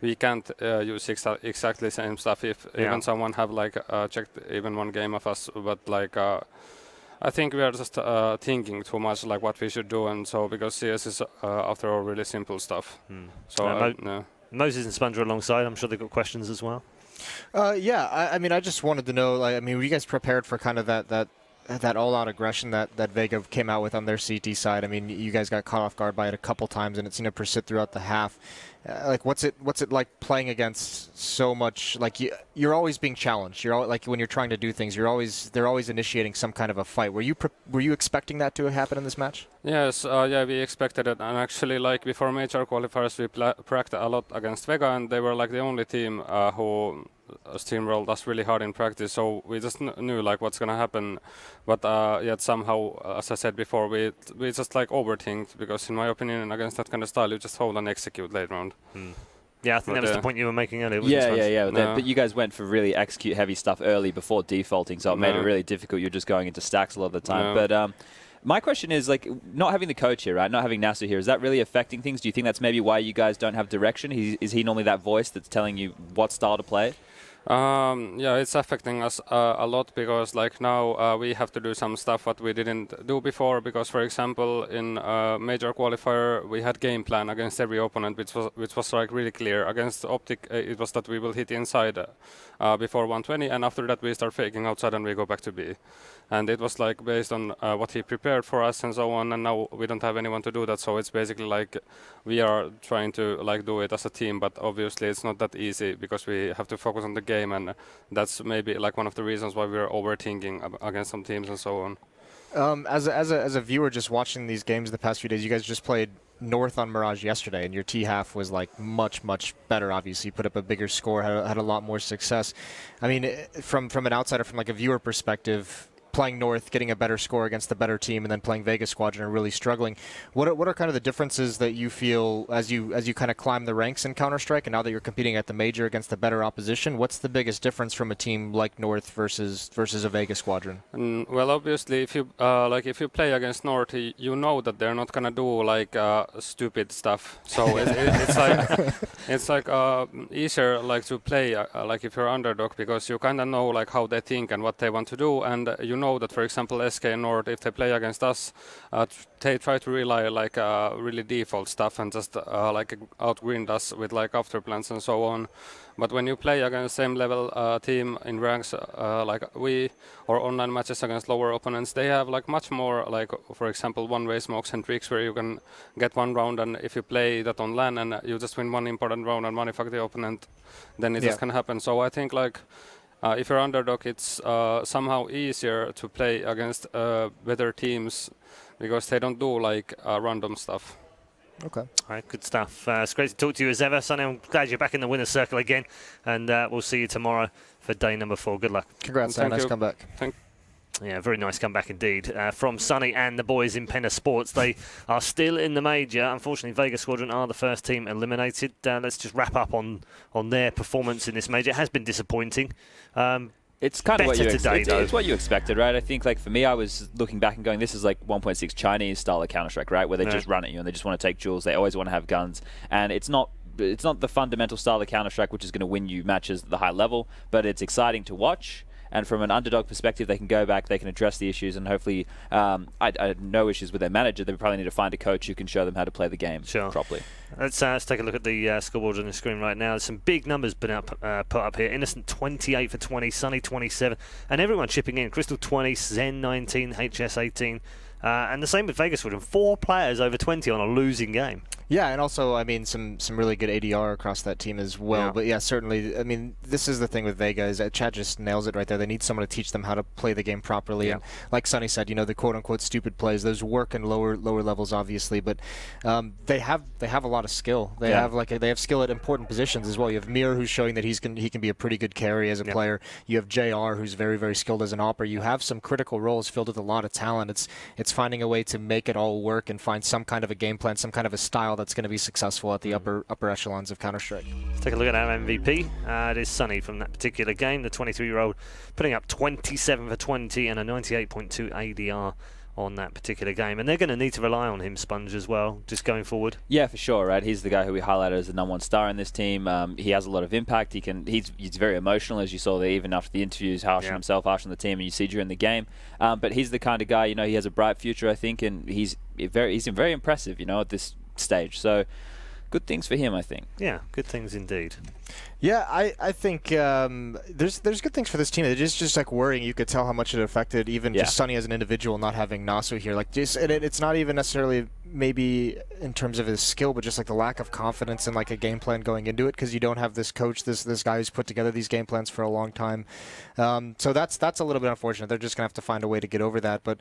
use exactly same stuff if even someone have checked even one game of us. But I think we are just thinking too much what we should do, and so because CS is after all really simple stuff. So Moses and Sponge are alongside. I'm sure they've got questions as well. I mean, I just wanted to know, were you guys prepared for kind of that all-out aggression that Vega came out with on their CT side? I mean, you guys got caught off guard by it a couple times, and it seemed to persist throughout the half. What's it like playing against so much? You're always being challenged. You're when you're trying to do things, they're always initiating some kind of a fight. Were you expecting that to happen in this match? Yes, we expected it, and actually, before major qualifiers, we practiced a lot against Vega, and they were the only team who steamrolled us really hard in practice. So we just knew like what's gonna happen, but yet somehow, as I said before, we just like overthinked, because in my opinion, against that kind of style, you just hold and execute late round. Yeah, I think that was the point you were making earlier. Yeah. But you guys went for really execute heavy stuff early before defaulting, so it made it really difficult. You're just going into stacks a lot of the time. But my question is, like, not having the coach here, right? Not having Nasu here, is that really affecting things? Do you think that's maybe why you guys don't have direction? Is he normally that voice that's telling you what style to play? Yeah, it's affecting us a lot, because like now we have to do some stuff what we didn't do before, because for example in major qualifier we had game plan against every opponent, which was like really clear. Against Optic it was that we will hit inside before 120, and after that we start faking outside and we go back to B. And it was like based on what he prepared for us and so on, and now we don't have anyone to do that, so it's basically like we are trying to like do it as a team, but obviously it's not that easy because we have to focus on the game, and that's maybe like one of the reasons why we're overthinking against some teams and so on. As a viewer just watching these games the past few days, you guys just played North on Mirage yesterday, and your T half was like much better. Obviously, you put up a bigger score, had a lot more success. I mean, from an outsider, from like a viewer perspective, playing North, getting a better score against the better team, and then playing Vega Squadron and really struggling. What are kind of the differences that you feel as you kind of climb the ranks in Counter-Strike, and now that you're competing at the major against the better opposition? What's the biggest difference from a team like North versus a Vega Squadron? Well, obviously, if you play against North, you know that they're not gonna do like stupid stuff. So it's like easier like to play like if you're underdog, because you kind of know like how they think and what they want to do, and you know that, for example, SK and Nord, if they play against us, they try to rely like really default stuff and just like outgrind us with like after plans and so on. But when you play against same level team in ranks like we, or online matches against lower opponents, they have like much more like, for example, one-way smokes and tricks where you can get one round, and if you play that on LAN and you just win one important round and money fuck the opponent, then it just can happen. So I think like if you're underdog, it's somehow easier to play against better teams, because they don't do like random stuff. Okay. All right, good stuff. It's great to talk to you as ever, Sonny. I'm glad you're back in the winner's circle again, and we'll see you tomorrow for day number 4. Good luck. Congrats, Sam. Nice comeback. Yeah, very nice comeback indeed from Sonny and the boys in Penta Sports. They are still in the major. Unfortunately, Vega Squadron are the first team eliminated. Let's just wrap up on their performance in this major. It has been disappointing. It's kind of what you expected. Though. It's what you expected, right? I think, like for me, I was looking back and going, "This is like 1.6 Chinese style of Counter-Strike, right? Where they just run at you and they just want to take jewels. They always want to have guns, and it's not the fundamental style of Counter-Strike which is going to win you matches at the high level, but it's exciting to watch." And from an underdog perspective, they can go back, they can address the issues, and hopefully, I had no issues with their manager. They probably need to find a coach who can show them how to play the game properly. Let's take a look at the scoreboard on the screen right now. There's some big numbers put up here. Innocent 28 for 20, Sunny 27, and everyone chipping in. Crystal 20, Zen 19, HS 18. And the same with Vega Squadron. 4 players over 20 on a losing game. Yeah, and also, I mean, some really good ADR across that team as well. Yeah. But yeah, certainly, I mean, this is the thing with Vega, is that Chad just nails it right there. They need someone to teach them how to play the game properly. Yeah. And like Sonny said, you know, the quote-unquote stupid plays, those work in lower levels, obviously. But they have a lot of skill. They have skill at important positions as well. You have Mir, who's showing that he can be a pretty good carry as a player. You have JR, who's very, very skilled as an opper. You have some critical roles filled with a lot of talent. It's finding a way to make it all work and find some kind of a game plan, some kind of a style that's going to be successful at the upper echelons of Counter-Strike. Let's take a look at our MVP. It is Sunny from that particular game, the 23-year-old, putting up 27 for 20 and a 98.2 ADR on that particular game. And they're going to need to rely on him, Sponge, as well, just going forward. Yeah, for sure, right? He's the guy who we highlighted as the #1 star in this team. He has a lot of impact. He's very emotional, as you saw there, even after the interviews, harsh on himself, harsh on the team, and you see during the game. But he's the kind of guy, you know, he has a bright future, I think, and he's very impressive, you know, at this stage. So good things for him, I think. Yeah, good things indeed. Yeah, I think there's good things for this team. It is just like worrying. You could tell how much it affected even just Sunny as an individual not having Nasu here. Like just it's not even necessarily maybe in terms of his skill, but just like the lack of confidence in like a game plan going into it, because you don't have this coach, this guy who's put together these game plans for a long time. So that's a little bit unfortunate. They're just gonna have to find a way to get over that. But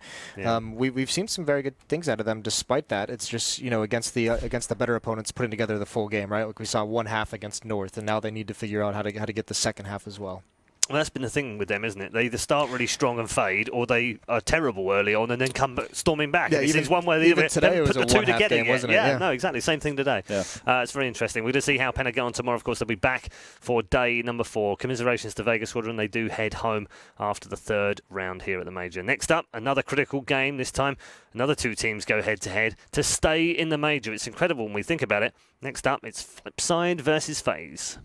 we've seen some very good things out of them despite that. It's just, you know, against the better opponents, putting together together the full game, right? Like we saw one half against North, and now they need to figure out how to get the second half as well. Well, that's been the thing with them, isn't it? They either start really strong and fade, or they are terrible early on and then come storming back. Yeah, and it's one way or the even other. today it was put a the two one-half together game, yet. wasn't it? Yeah, Yeah. no, exactly. Same thing today. Yeah. It's very interesting. We're going to see how Penta get on tomorrow. Of course, they'll be back for day number 4. Commiserations to Vega Squadron. They do head home after the 3rd round here at the Major. Next up, another critical game. This time, another 2 teams go head-to-head to stay in the Major. It's incredible when we think about it. Next up, it's Flipside versus FaZe.